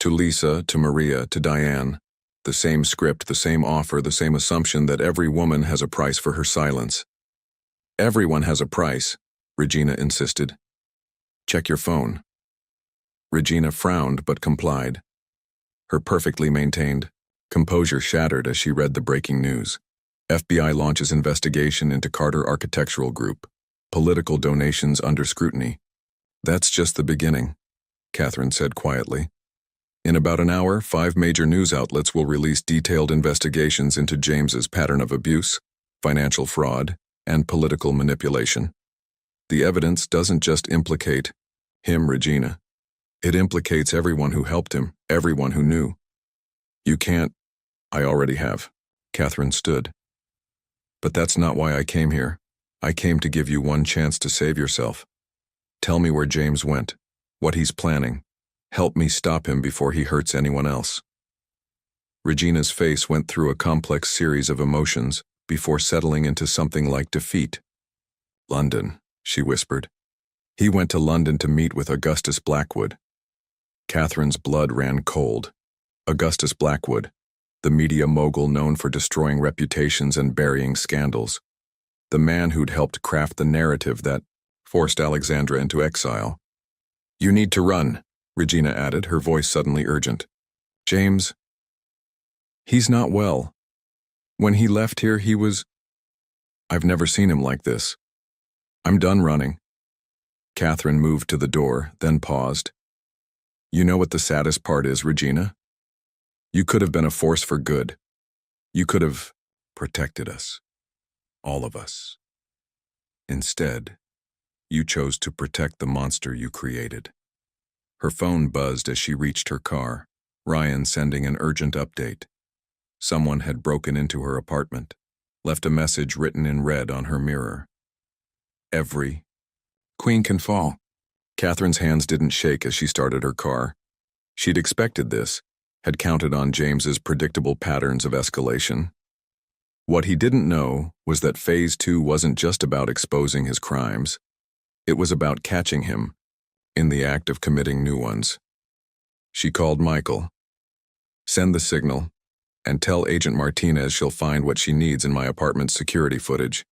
To Lisa, to Maria, to Diane. The same script, the same offer, the same assumption that every woman has a price for her silence." "Everyone has a price," Regina insisted. "Check your phone." Regina frowned but complied. Her perfectly maintained composure shattered as she read the breaking news. "FBI launches investigation into Carter Architectural Group. Political donations under scrutiny." "That's just the beginning," Catherine said quietly. "In about an hour, 5 major news outlets will release detailed investigations into James's pattern of abuse, financial fraud, and political manipulation. The evidence doesn't just implicate him, Regina. It implicates everyone who helped him, everyone who knew." "You can't." "I already have." Catherine stood. "But that's not why I came here. I came to give you one chance to save yourself. Tell me where James went, what he's planning. Help me stop him before he hurts anyone else." Regina's face went through a complex series of emotions before settling into something like defeat. "London," she whispered. "He went to London to meet with Augustus Blackwood." Catherine's blood ran cold. Augustus Blackwood, the media mogul known for destroying reputations and burying scandals. The man who'd helped craft the narrative that forced Alexandra into exile. "You need to run," Regina added, her voice suddenly urgent. "James, he's not well. When he left here, he was... I've never seen him like this. I'm done running." Catherine moved to the door, then paused. "You know what the saddest part is, Regina? You could have been a force for good. You could have protected us. All of us. Instead, you chose to protect the monster you created." Her phone buzzed as she reached her car, Ryan sending an urgent update. Someone had broken into her apartment, left a message written in red on her mirror. "Every queen can fall." Catherine's hands didn't shake as she started her car. She'd expected this, had counted on James's predictable patterns of escalation. What he didn't know was that Phase 2 wasn't just about exposing his crimes. It was about catching him in the act of committing new ones. She called Michael. "Send the signal, and tell Agent Martinez she'll find what she needs in my apartment's security footage."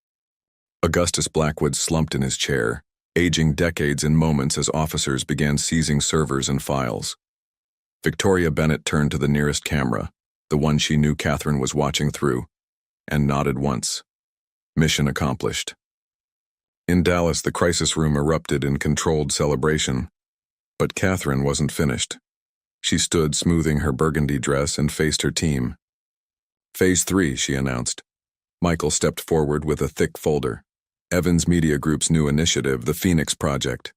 Augustus Blackwood slumped in his chair, aging decades in moments as officers began seizing servers and files. Victoria Bennett turned to the nearest camera, the one she knew Catherine was watching through, and nodded once. Mission accomplished. In Dallas, the crisis room erupted in controlled celebration. But Catherine wasn't finished. She stood smoothing her burgundy dress and faced her team. "Phase 3, she announced. Michael stepped forward with a thick folder. Evans Media Group's new initiative, the Phoenix Project.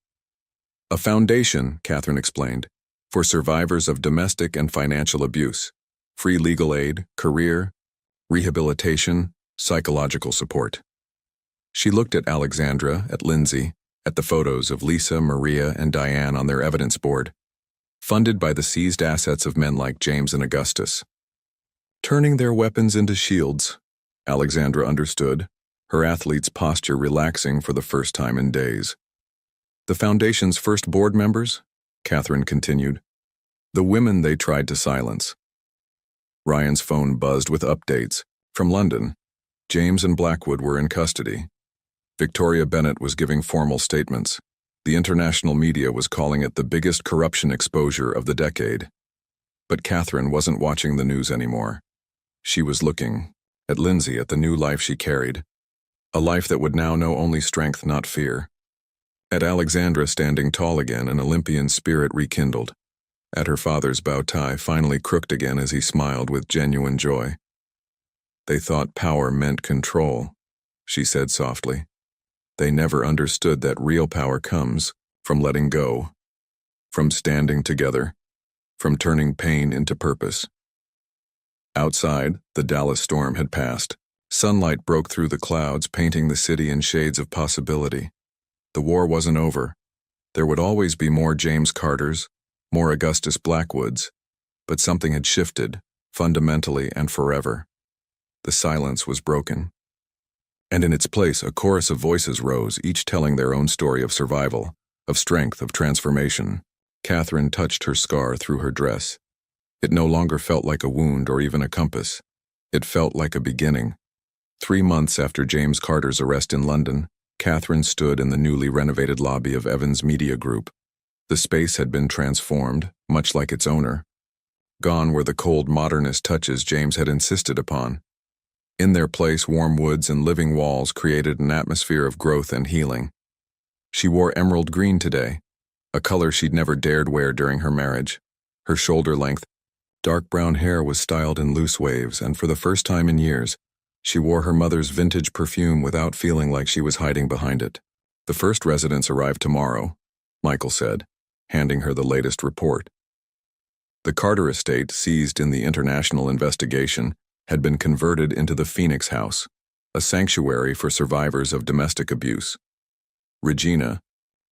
"A foundation," Catherine explained, "for survivors of domestic and financial abuse. Free legal aid, career, rehabilitation, psychological support." She looked at Alexandra, at Lindsay, at the photos of Lisa, Maria, and Diane on their evidence board, funded by the seized assets of men like James and Augustus. Turning their weapons into shields, Alexandra understood, her athlete's posture relaxing for the first time in days. "The Foundation's first board members," Catherine continued, "the women they tried to silence." Ryan's phone buzzed with updates. From London, James and Blackwood were in custody. Victoria Bennett was giving formal statements. The international media was calling it the biggest corruption exposure of the decade. But Catherine wasn't watching the news anymore. She was looking at Lindsay, at the new life she carried. A life that would now know only strength, not fear. At Alexandra standing tall again, an Olympian spirit rekindled. At her father's bow tie finally crooked again as he smiled with genuine joy. "They thought power meant control," she said softly. "They never understood that real power comes from letting go, from standing together, from turning pain into purpose." Outside, the Dallas storm had passed. Sunlight broke through the clouds, painting the city in shades of possibility. The war wasn't over. There would always be more James Carters, more Augustus Blackwoods, but something had shifted, fundamentally and forever. The silence was broken. And in its place, a chorus of voices rose, each telling their own story of survival, of strength, of transformation. Catherine touched her scar through her dress. It no longer felt like a wound or even a compass. It felt like a beginning. 3 months after James Carter's arrest in London, Catherine stood in the newly renovated lobby of Evans Media Group. The space had been transformed, much like its owner. Gone were the cold modernist touches James had insisted upon. In their place, warm woods and living walls created an atmosphere of growth and healing. She wore emerald green today, a color she'd never dared wear during her marriage. Her shoulder-length, dark brown hair was styled in loose waves, and for the first time in years, she wore her mother's vintage perfume without feeling like she was hiding behind it. "The first residents arrive tomorrow," Michael said, handing her the latest report. The Carter estate, seized in the international investigation, had been converted into the Phoenix House, a sanctuary for survivors of domestic abuse. Regina,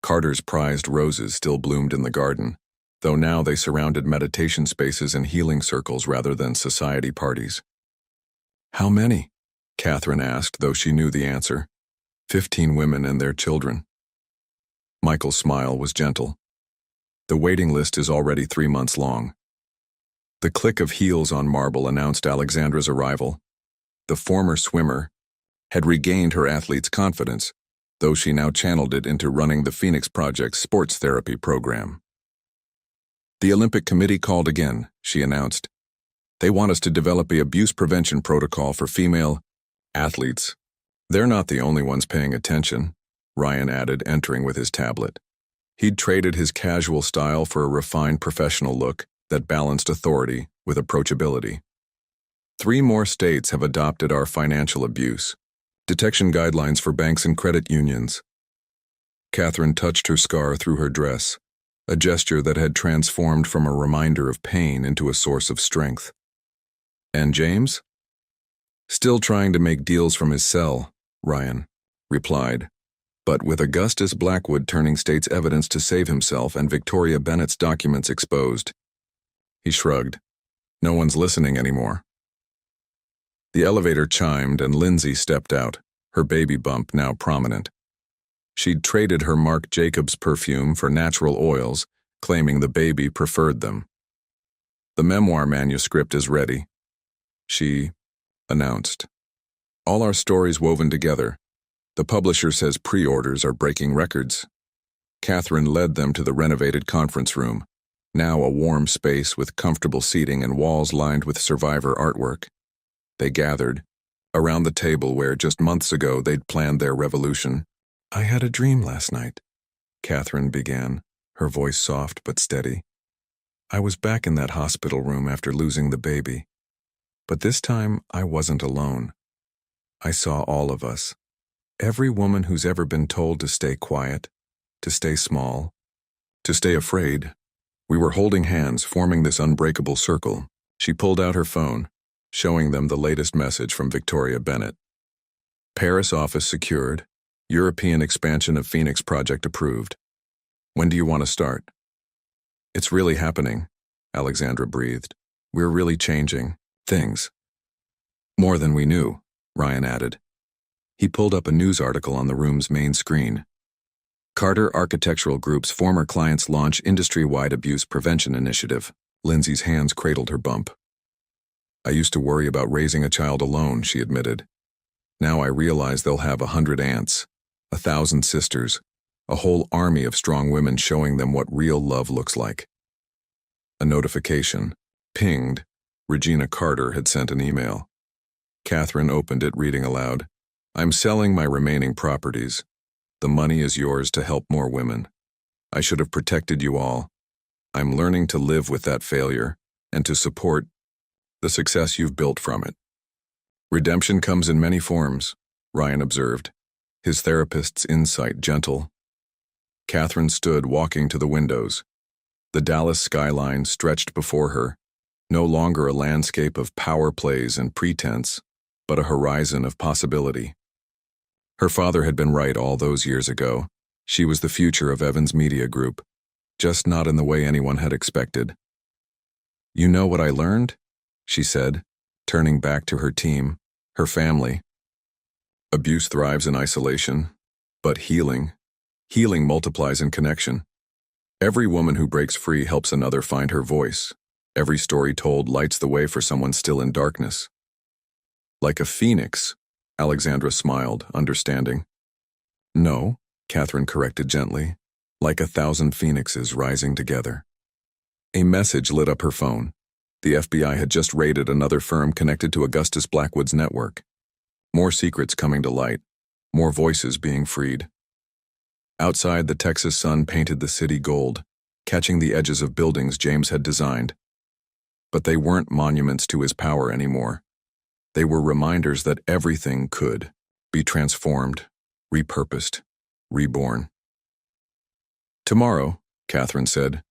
Carter's prized roses, still bloomed in the garden, though now they surrounded meditation spaces and healing circles rather than society parties. "How many?" Catherine asked, though she knew the answer. 15 women and their children." Michael's smile was gentle. "The waiting list is already 3 months long." The click of heels on marble announced Alexandra's arrival. The former swimmer had regained her athlete's confidence, though she now channeled it into running the Phoenix Project's sports therapy program. "The Olympic Committee called again," she announced. "They want us to develop an abuse prevention protocol for female athletes." "They're not the only ones paying attention," Ryan added, entering with his tablet. He'd traded his casual style for a refined professional look that balanced authority with approachability. 3 more states have adopted our financial abuse detection guidelines for banks and credit unions." Catherine touched her scar through her dress, a gesture that had transformed from a reminder of pain into a source of strength. "And James?" "Still trying to make deals from his cell," Ryan replied, but with Augustus Blackwood turning state's evidence to save himself and Victoria Bennett's documents exposed. He shrugged. "No one's listening anymore." The elevator chimed and Lindsay stepped out, her baby bump now prominent. She'd traded her Marc Jacobs perfume for natural oils, claiming the baby preferred them. "The memoir manuscript is ready," she announced. "All our stories woven together. The publisher says pre-orders are breaking records." Catherine led them to the renovated conference room, now a warm space with comfortable seating and walls lined with survivor artwork. They gathered, around the table where just months ago they'd planned their revolution. "I had a dream last night," Catherine began, her voice soft but steady. I was back in that hospital room after losing the baby. But this time, I wasn't alone. I saw all of us. Every woman who's ever been told to stay quiet, to stay small, to stay afraid. We were holding hands, forming this unbreakable circle. She pulled out her phone, showing them the latest message from Victoria Bennett. Paris office secured. European expansion of Phoenix project approved. When do you want to start? It's really happening, Alexandra breathed. We're really changing things. More than we knew, Ryan added. He pulled up a news article on the room's main screen. Carter Architectural Group's former clients launch industry-wide abuse prevention initiative. Lindsay's hands cradled her bump. I used to worry about raising a child alone, she admitted. Now I realize they'll have 100 aunts, 1,000 sisters, a whole army of strong women showing them what real love looks like. A notification, pinged. Regina Carter had sent an email. Catherine opened it, reading aloud. I'm selling my remaining properties. The money is yours to help more women. I should have protected you all. I'm learning to live with that failure and to support the success you've built from it. Redemption comes in many forms, Ryan observed, his therapist's insight gentle. Catherine stood, walking to the windows. The Dallas skyline stretched before her, no longer a landscape of power plays and pretense, but a horizon of possibility. Her father had been right all those years ago. She was the future of Evans Media Group, just not in the way anyone had expected. You know what I learned? She said, turning back to her team, her family. Abuse thrives in isolation, but healing multiplies in connection. Every woman who breaks free helps another find her voice. Every story told lights the way for someone still in darkness. Like a phoenix, Alexandra smiled, understanding. No, Catherine corrected gently, like 1,000 phoenixes rising together. A message lit up her phone. The FBI had just raided another firm connected to Augustus Blackwood's network. More secrets coming to light, more voices being freed. Outside, the Texas sun painted the city gold, catching the edges of buildings James had designed. But they weren't monuments to his power anymore. They were reminders that everything could be transformed, repurposed, reborn. Tomorrow, Catherine said,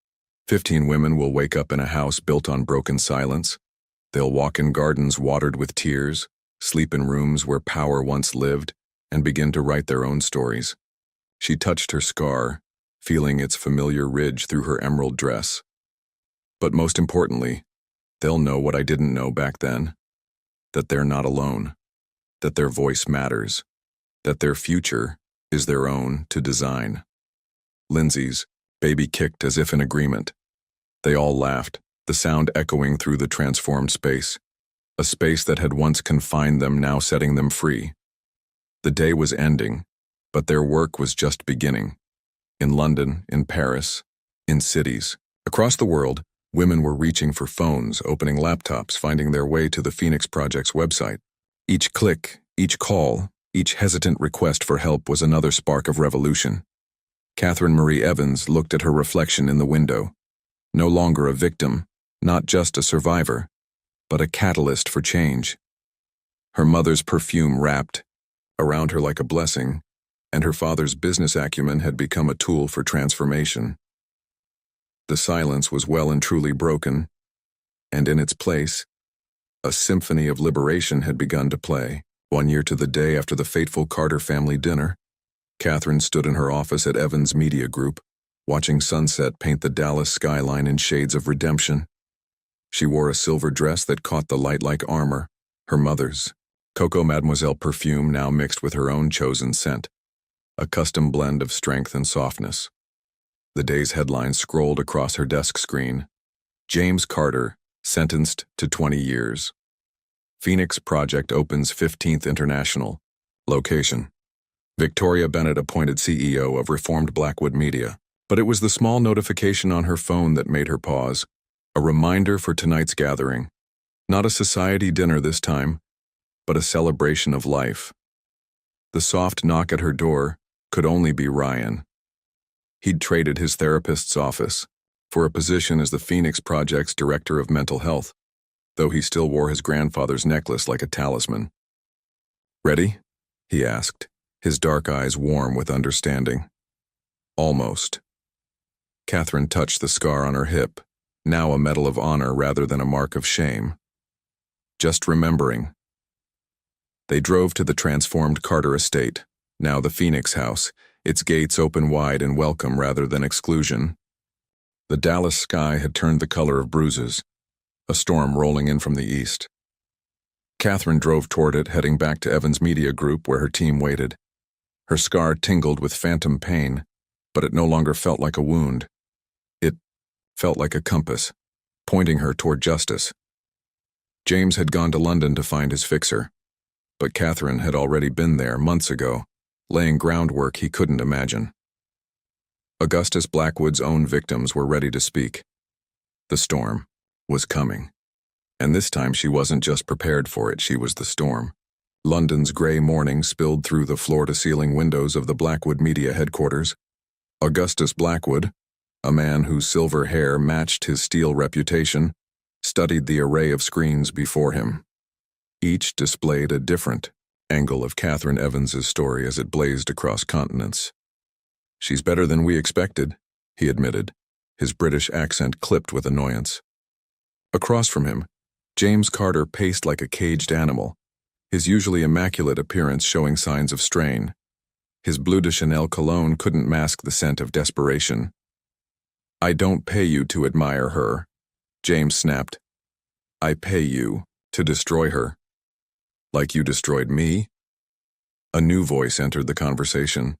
15 women will wake up in a house built on broken silence. They'll walk in gardens watered with tears, sleep in rooms where power once lived, and begin to write their own stories. She touched her scar, feeling its familiar ridge through her emerald dress. But most importantly, they'll know what I didn't know back then. That they're not alone, that their voice matters, that their future is their own to design. Lindsay's baby kicked as if in agreement. They all laughed, the sound echoing through the transformed space, a space that had once confined them, now setting them free. The day was ending, but their work was just beginning. In London, in Paris, in cities, across the world, women were reaching for phones, opening laptops, finding their way to the Phoenix Project's website. Each click, each call, each hesitant request for help was another spark of revolution. Catherine Marie Evans looked at her reflection in the window. No longer a victim, not just a survivor, but a catalyst for change. Her mother's perfume wrapped around her like a blessing, and her father's business acumen had become a tool for transformation. The silence was well and truly broken, and in its place, a symphony of liberation had begun to play. 1 year to the day after the fateful Carter family dinner, Catherine stood in her office at Evans Media Group, watching sunset paint the Dallas skyline in shades of redemption. She wore a silver dress that caught the light like armor, her mother's, Coco Mademoiselle perfume now mixed with her own chosen scent, a custom blend of strength and softness. The day's headlines scrolled across her desk screen. James Carter, sentenced to 20 years. Phoenix Project opens 15th International. Location: Victoria Bennett appointed CEO of Reformed Blackwood Media. But it was the small notification on her phone that made her pause. A reminder for tonight's gathering. Not a society dinner this time, but a celebration of life. The soft knock at her door could only be Ryan. He'd traded his therapist's office for a position as the Phoenix Project's director of mental health, though he still wore his grandfather's necklace like a talisman. "Ready?" he asked, his dark eyes warm with understanding. "Almost." Catherine touched the scar on her hip, now a medal of honor rather than a mark of shame. "Just remembering." They drove to the transformed Carter estate, now the Phoenix House, its gates open wide in welcome rather than exclusion. The Dallas sky had turned the color of bruises, a storm rolling in from the east. Catherine drove toward it, heading back to Evans Media Group where her team waited. Her scar tingled with phantom pain, but it no longer felt like a wound. It felt like a compass, pointing her toward justice. James had gone to London to find his fixer, but Catherine had already been there months ago, laying groundwork he couldn't imagine. Augustus Blackwood's own victims were ready to speak. The storm was coming. And this time she wasn't just prepared for it, she was the storm. London's gray morning spilled through the floor-to-ceiling windows of the Blackwood Media headquarters. Augustus Blackwood, a man whose silver hair matched his steel reputation, studied the array of screens before him. Each displayed a different angle of Catherine Evans's story as it blazed across continents. "She's better than we expected," he admitted, his British accent clipped with annoyance. Across from him, James Carter paced like a caged animal, his usually immaculate appearance showing signs of strain. His Bleu de Chanel cologne couldn't mask the scent of desperation. "I don't pay you to admire her," James snapped. "I pay you to destroy her." "Like you destroyed me?" A new voice entered the conversation.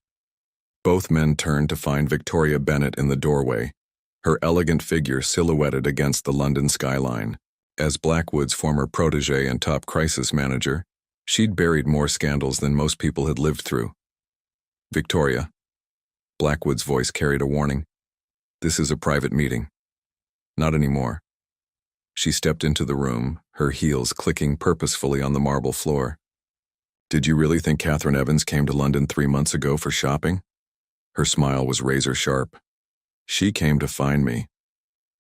Both men turned to find Victoria Bennett in the doorway, her elegant figure silhouetted against the London skyline. As Blackwood's former protege and top crisis manager, she'd buried more scandals than most people had lived through. "Victoria," Blackwood's voice carried a warning. "This is a private meeting." "Not anymore." She stepped into the room, her heels clicking purposefully on the marble floor. "Did you really think Catherine Evans came to London 3 months ago for shopping?" Her smile was razor sharp. "She came to find me."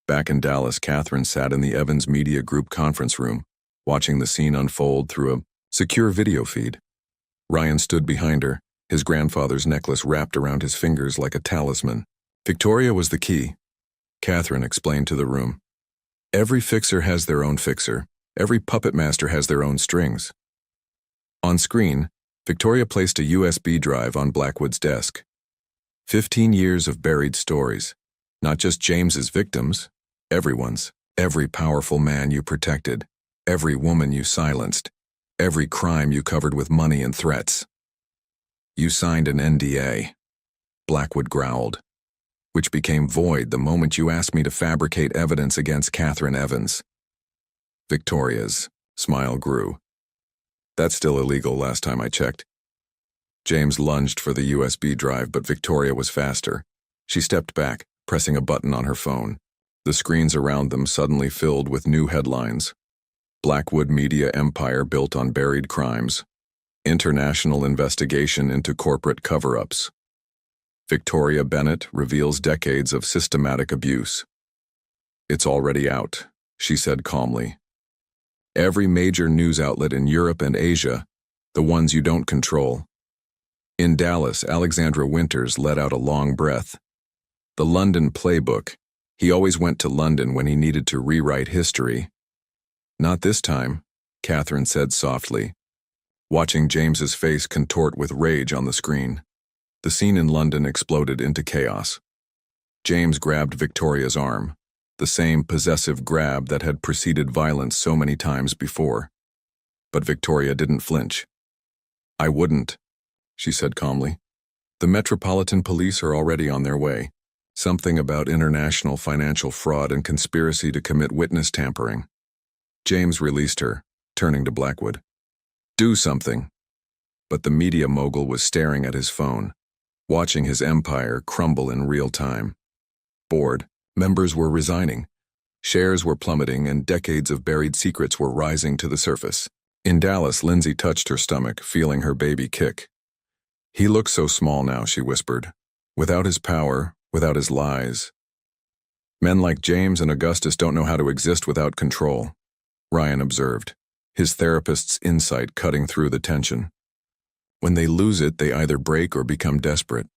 Back in Dallas, Catherine sat in the Evans Media Group conference room, watching the scene unfold through a secure video feed. Ryan stood behind her, his grandfather's necklace wrapped around his fingers like a talisman. "Victoria was the key," Catherine explained to the room. "Every fixer has their own fixer. Every puppet master has their own strings." On screen, Victoria placed a USB drive on Blackwood's desk. 15 years of buried stories. Not just James's victims, everyone's. Every powerful man you protected, every woman you silenced, every crime you covered with money and threats. "You signed an NDA," Blackwood growled, "which became void the moment you asked me to fabricate evidence against Catherine Evans." Victoria's smile grew. "That's still illegal last time I checked." James lunged for the USB drive, but Victoria was faster. She stepped back, pressing a button on her phone. The screens around them suddenly filled with new headlines. Blackwood Media Empire built on buried crimes. International investigation into corporate cover-ups. Victoria Bennett reveals decades of systematic abuse. "It's already out," she said calmly. "Every major news outlet in Europe and Asia, the ones you don't control." In Dallas, Alexandra Winters let out a long breath. The London playbook. He always went to London when he needed to rewrite history. "Not this time," Catherine said softly, watching James's face contort with rage on the screen. The scene in London exploded into chaos. James grabbed Victoria's arm, the same possessive grab that had preceded violence so many times before. But Victoria didn't flinch. "I wouldn't," she said calmly. "The Metropolitan Police are already on their way. Something about international financial fraud and conspiracy to commit witness tampering." James released her, turning to Blackwood. "Do something." But the media mogul was staring at his phone, watching his empire crumble in real time. Board members were resigning. Shares were plummeting and decades of buried secrets were rising to the surface. In Dallas, Lindsay touched her stomach, feeling her baby kick. "He looks so small now," she whispered. "Without his power, without his lies. Men like James and Augustus don't know how to exist without control, Ryan observed, his therapist's insight cutting through the tension. When they lose it, they either break or become desperate.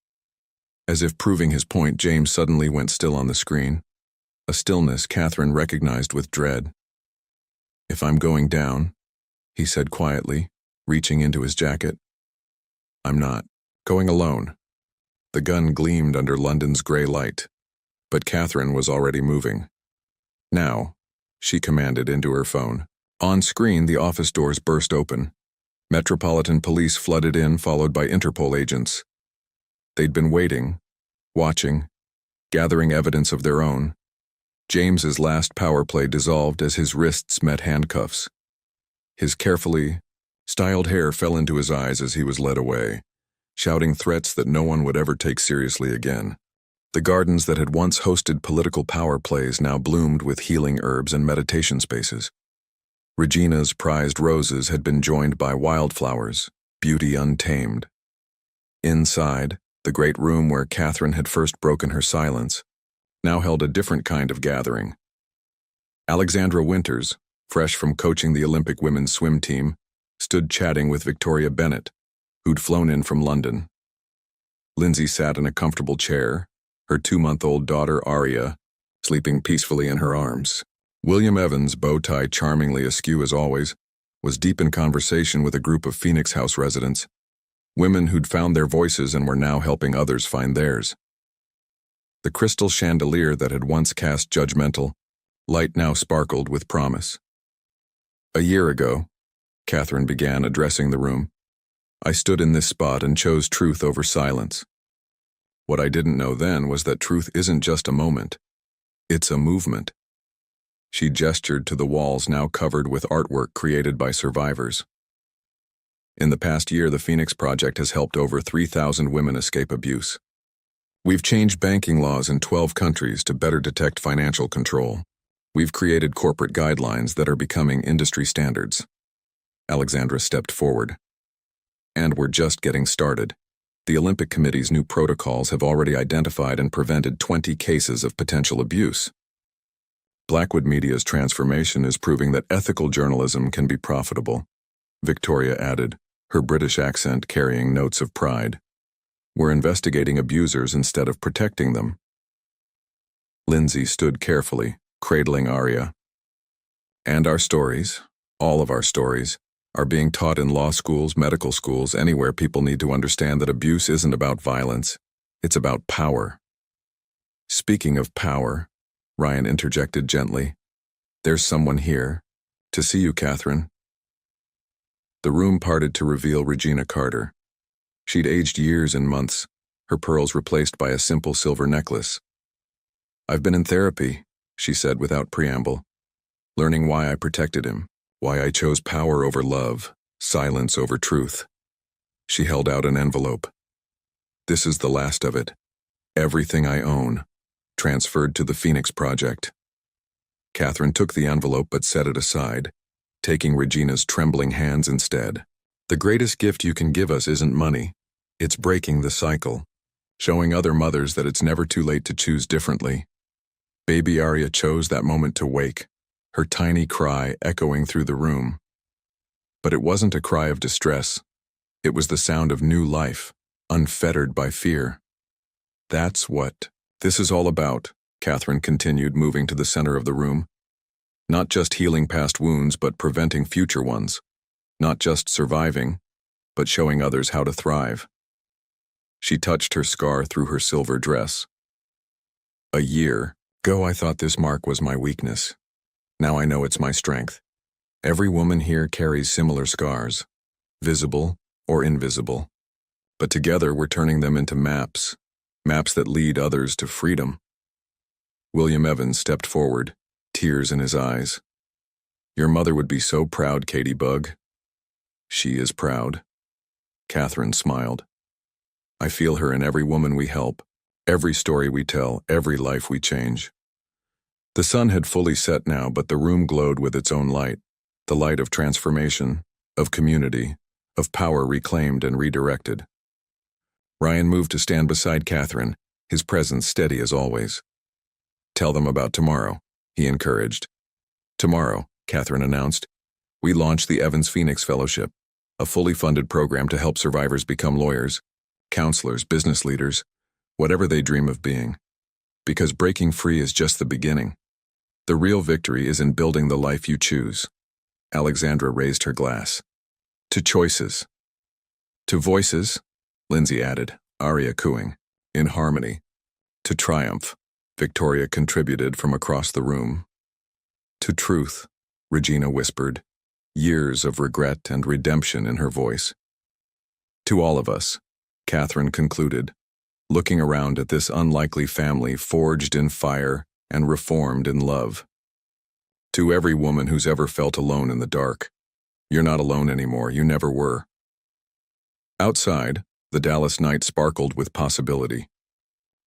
As if proving his point, James suddenly went still on the screen, a stillness Catherine recognized with dread. "If I'm going down," he said quietly, reaching into his jacket, "I'm not going alone." The gun gleamed under London's gray light, but Catherine was already moving. "Now," she commanded into her phone. On screen, the office doors burst open. Metropolitan Police flooded in, followed by Interpol agents. They'd been waiting, watching, gathering evidence of their own. James's last power play dissolved as his wrists met handcuffs. His carefully styled hair fell into his eyes as he was led away, shouting threats that no one would ever take seriously again. The gardens that had once hosted political power plays now bloomed with healing herbs and meditation spaces. Regina's prized roses had been joined by wildflowers, beauty untamed. Inside, the great room where Catherine had first broken her silence now held a different kind of gathering. Alexandra Winters, fresh from coaching the Olympic women's swim team, stood chatting with Victoria Bennett, who'd flown in from London. Lindsay sat in a comfortable chair, her 2-month-old daughter Aria sleeping peacefully in her arms. William Evans, bow tie charmingly askew as always, was deep in conversation with a group of Phoenix House residents, women who'd found their voices and were now helping others find theirs. The crystal chandelier that had once cast judgmental light now sparkled with promise. "A year ago," Catherine began, addressing the room, "I stood in this spot and chose truth over silence. What I didn't know then was that truth isn't just a moment. It's a movement." She gestured to the walls now covered with artwork created by survivors. In the past year, the Phoenix Project has helped over 3,000 women escape abuse. We've changed banking laws in 12 countries to better detect financial control. We've created corporate guidelines that are becoming industry standards. Alexandra stepped forward. And we're just getting started. The Olympic Committee's new protocols have already identified and prevented 20 cases of potential abuse. Blackwood Media's transformation is proving that ethical journalism can be profitable, Victoria added, her British accent carrying notes of pride. We're investigating abusers instead of protecting them. Lindsay stood carefully, cradling Aria. And our stories, all of our stories, are being taught in law schools, medical schools, anywhere people need to understand that abuse isn't about violence, it's about power. Speaking of power, Ryan interjected gently, "There's someone here. To see you, Catherine." The room parted to reveal Regina Carter. She'd aged years and months, her pearls replaced by a simple silver necklace. "I've been in therapy," she said without preamble, "learning why I protected him, why I chose power over love, silence over truth." She held out an envelope. "This is the last of it. Everything I own, transferred to the Phoenix Project." Catherine took the envelope but set it aside, taking Regina's trembling hands instead. "The greatest gift you can give us isn't money. It's breaking the cycle, showing other mothers that it's never too late to choose differently." Baby Aria chose that moment to wake, her tiny cry echoing through the room. But it wasn't a cry of distress. It was the sound of new life, unfettered by fear. "That's what this is all about," Catherine continued, moving to the center of the room. "Not just healing past wounds, but preventing future ones. Not just surviving, but showing others how to thrive." She touched her scar through her silver dress. "A year ago, I thought this mark was my weakness. Now I know it's my strength. Every woman here carries similar scars, visible or invisible. But together we're turning them into maps that lead others to freedom." William Evans stepped forward, tears in his eyes. "Your mother would be so proud, Katie Bug." "She is proud." Catherine smiled. "I feel her in every woman we help, every story we tell, every life we change." The sun had fully set now, but the room glowed with its own light, the light of transformation, of community, of power reclaimed and redirected. Ryan moved to stand beside Catherine, his presence steady as always. "Tell them about tomorrow," he encouraged. "Tomorrow," Catherine announced, "we launch the Evans Phoenix Fellowship, a fully funded program to help survivors become lawyers, counselors, business leaders, whatever they dream of being. Because breaking free is just the beginning. The real victory is in building the life you choose." Alexandra raised her glass. "To choices." "To voices," Lindsay added, Aria cooing, in harmony. "To triumph," Victoria contributed from across the room. "To truth," Regina whispered, years of regret and redemption in her voice. "To all of us," Catherine concluded, looking around at this unlikely family forged in fire and reformed in love. "To every woman who's ever felt alone in the dark, you're not alone anymore, you never were." Outside, the Dallas night sparkled with possibility.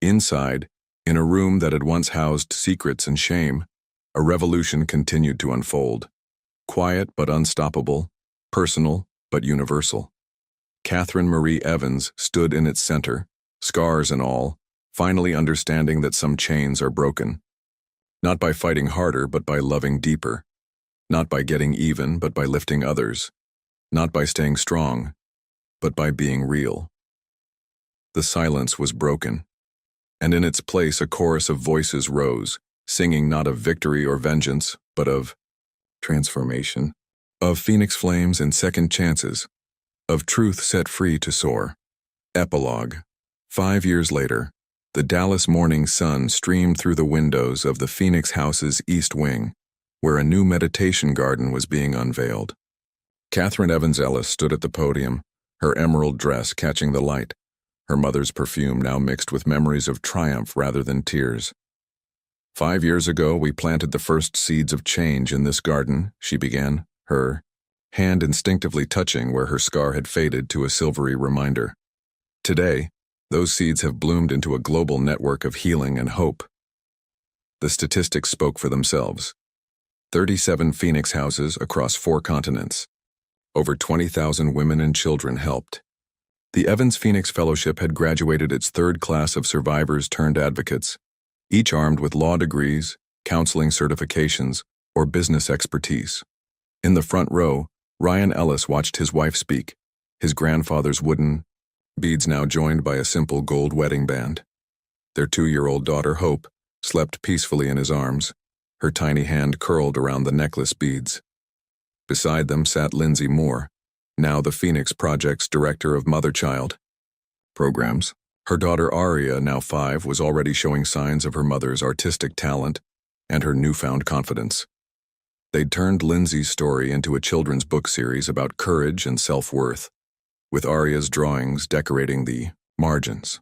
Inside, in a room that had once housed secrets and shame, a revolution continued to unfold. Quiet but unstoppable, personal but universal. Catherine Marie Evans stood in its center, scars and all, finally understanding that some chains are broken. Not by fighting harder, but by loving deeper. Not by getting even, but by lifting others. Not by staying strong, but by being real. The silence was broken, and in its place a chorus of voices rose, singing not of victory or vengeance, but of transformation, of phoenix flames and second chances, of truth set free to soar. Epilogue. 5 years later, the Dallas morning sun streamed through the windows of the Phoenix House's East Wing, where a new meditation garden was being unveiled. Catherine Evans Ellis stood at the podium, her emerald dress catching the light, her mother's perfume now mixed with memories of triumph rather than tears. "5 years ago, we planted the first seeds of change in this garden," she began, her hand instinctively touching where her scar had faded to a silvery reminder. "Today, those seeds have bloomed into a global network of healing and hope." The statistics spoke for themselves. 37 Phoenix houses across 4 continents. Over 20,000 women and children helped. The Evans Phoenix Fellowship had graduated its 3rd class of survivors turned advocates, each armed with law degrees, counseling certifications, or business expertise. In the front row, Ryan Ellis watched his wife speak, his grandfather's wooden beads now joined by a simple gold wedding band. Their 2-year-old daughter, Hope, slept peacefully in his arms, her tiny hand curled around the necklace beads. Beside them sat Lindsay Moore, now the Phoenix Project's director of mother-child programs. Her daughter Aria, now 5, was already showing signs of her mother's artistic talent and her newfound confidence. They'd turned Lindsay's story into a children's book series about courage and self-worth, with Aria's drawings decorating the margins.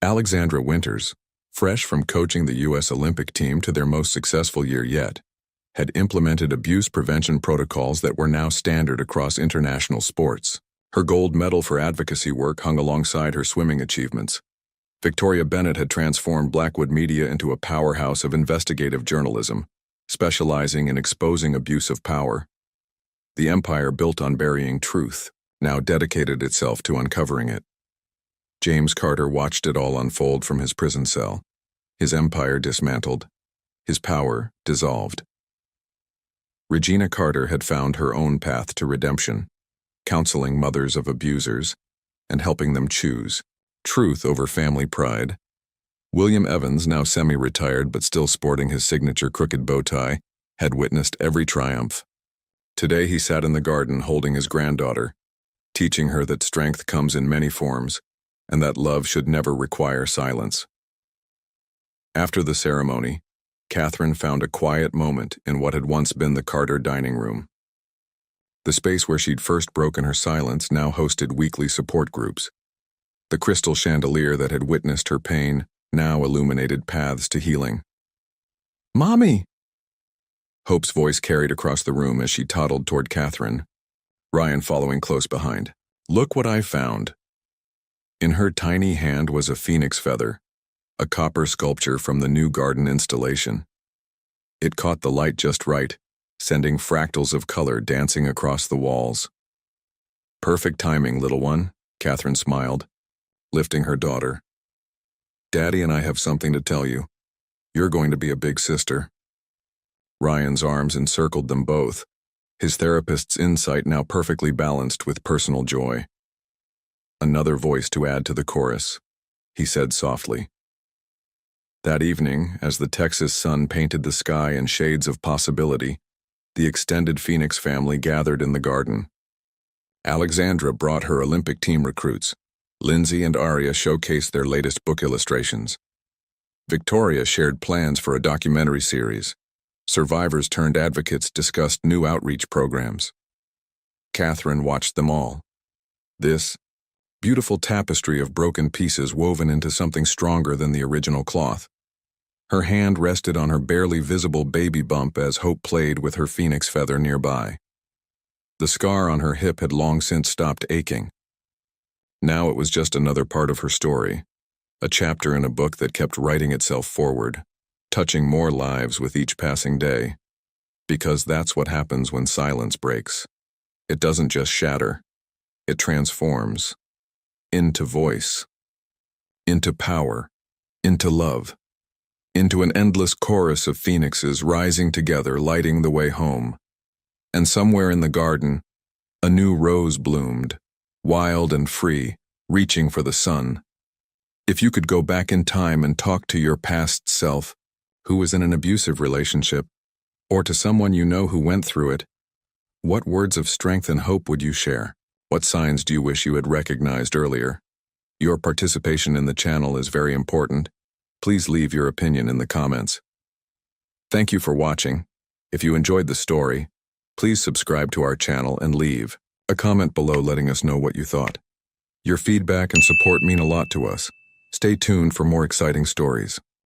Alexandra Winters, fresh from coaching the U.S. Olympic team to their most successful year yet, had implemented abuse prevention protocols that were now standard across international sports. Her gold medal for advocacy work hung alongside her swimming achievements. Victoria Bennett had transformed Blackwood Media into a powerhouse of investigative journalism, specializing in exposing abuse of power. The empire built on burying truth now dedicated itself to uncovering it. James Carter watched it all unfold from his prison cell, his empire dismantled, his power dissolved. Regina Carter had found her own path to redemption, counseling mothers of abusers and helping them choose truth over family pride. William Evans, now semi-retired but still sporting his signature crooked bow tie, had witnessed every triumph. Today he sat in the garden holding his granddaughter, teaching her that strength comes in many forms and that love should never require silence. After the ceremony, Catherine found a quiet moment in what had once been the Carter dining room. The space where she'd first broken her silence now hosted weekly support groups. The crystal chandelier that had witnessed her pain now illuminated paths to healing. "Mommy!" Hope's voice carried across the room as she toddled toward Catherine, Ryan following close behind. "Look what I found." In her tiny hand was a phoenix feather, a copper sculpture from the new garden installation. It caught the light just right, sending fractals of color dancing across the walls. "Perfect timing, little one," Catherine smiled, lifting her daughter. Daddy and I have something to tell you. You're going to be a big sister. Ryan's arms encircled them both, his therapist's insight now perfectly balanced with personal joy. Another voice to add to the chorus, he said softly. That evening, as the Texas sun painted the sky in shades of possibility, the extended Phoenix family gathered in the garden. Alexandra brought her Olympic team recruits. Lindsay and Aria showcased their latest book illustrations. Victoria shared plans for a documentary series. Survivors turned advocates discussed new outreach programs. Catherine watched them all. This beautiful tapestry of broken pieces woven into something stronger than the original cloth. Her hand rested on her barely visible baby bump as Hope played with her phoenix feather nearby. The scar on her hip had long since stopped aching. Now it was just another part of her story, a chapter in a book that kept writing itself forward, touching more lives with each passing day. Because that's what happens when silence breaks. It doesn't just shatter, it transforms. Into voice, into power, into love, into an endless chorus of phoenixes rising together, lighting the way home. And somewhere in the garden, a new rose bloomed, wild and free, reaching for the sun. If you could go back in time and talk to your past self, who was in an abusive relationship, or to someone you know who went through it, what words of strength and hope would you share? What signs do you wish you had recognized earlier? Your participation in the channel is very important. Please leave your opinion in the comments. Thank you for watching. If you enjoyed the story, please subscribe to our channel and leave a comment below letting us know what you thought. Your feedback and support mean a lot to us. Stay tuned for more exciting stories.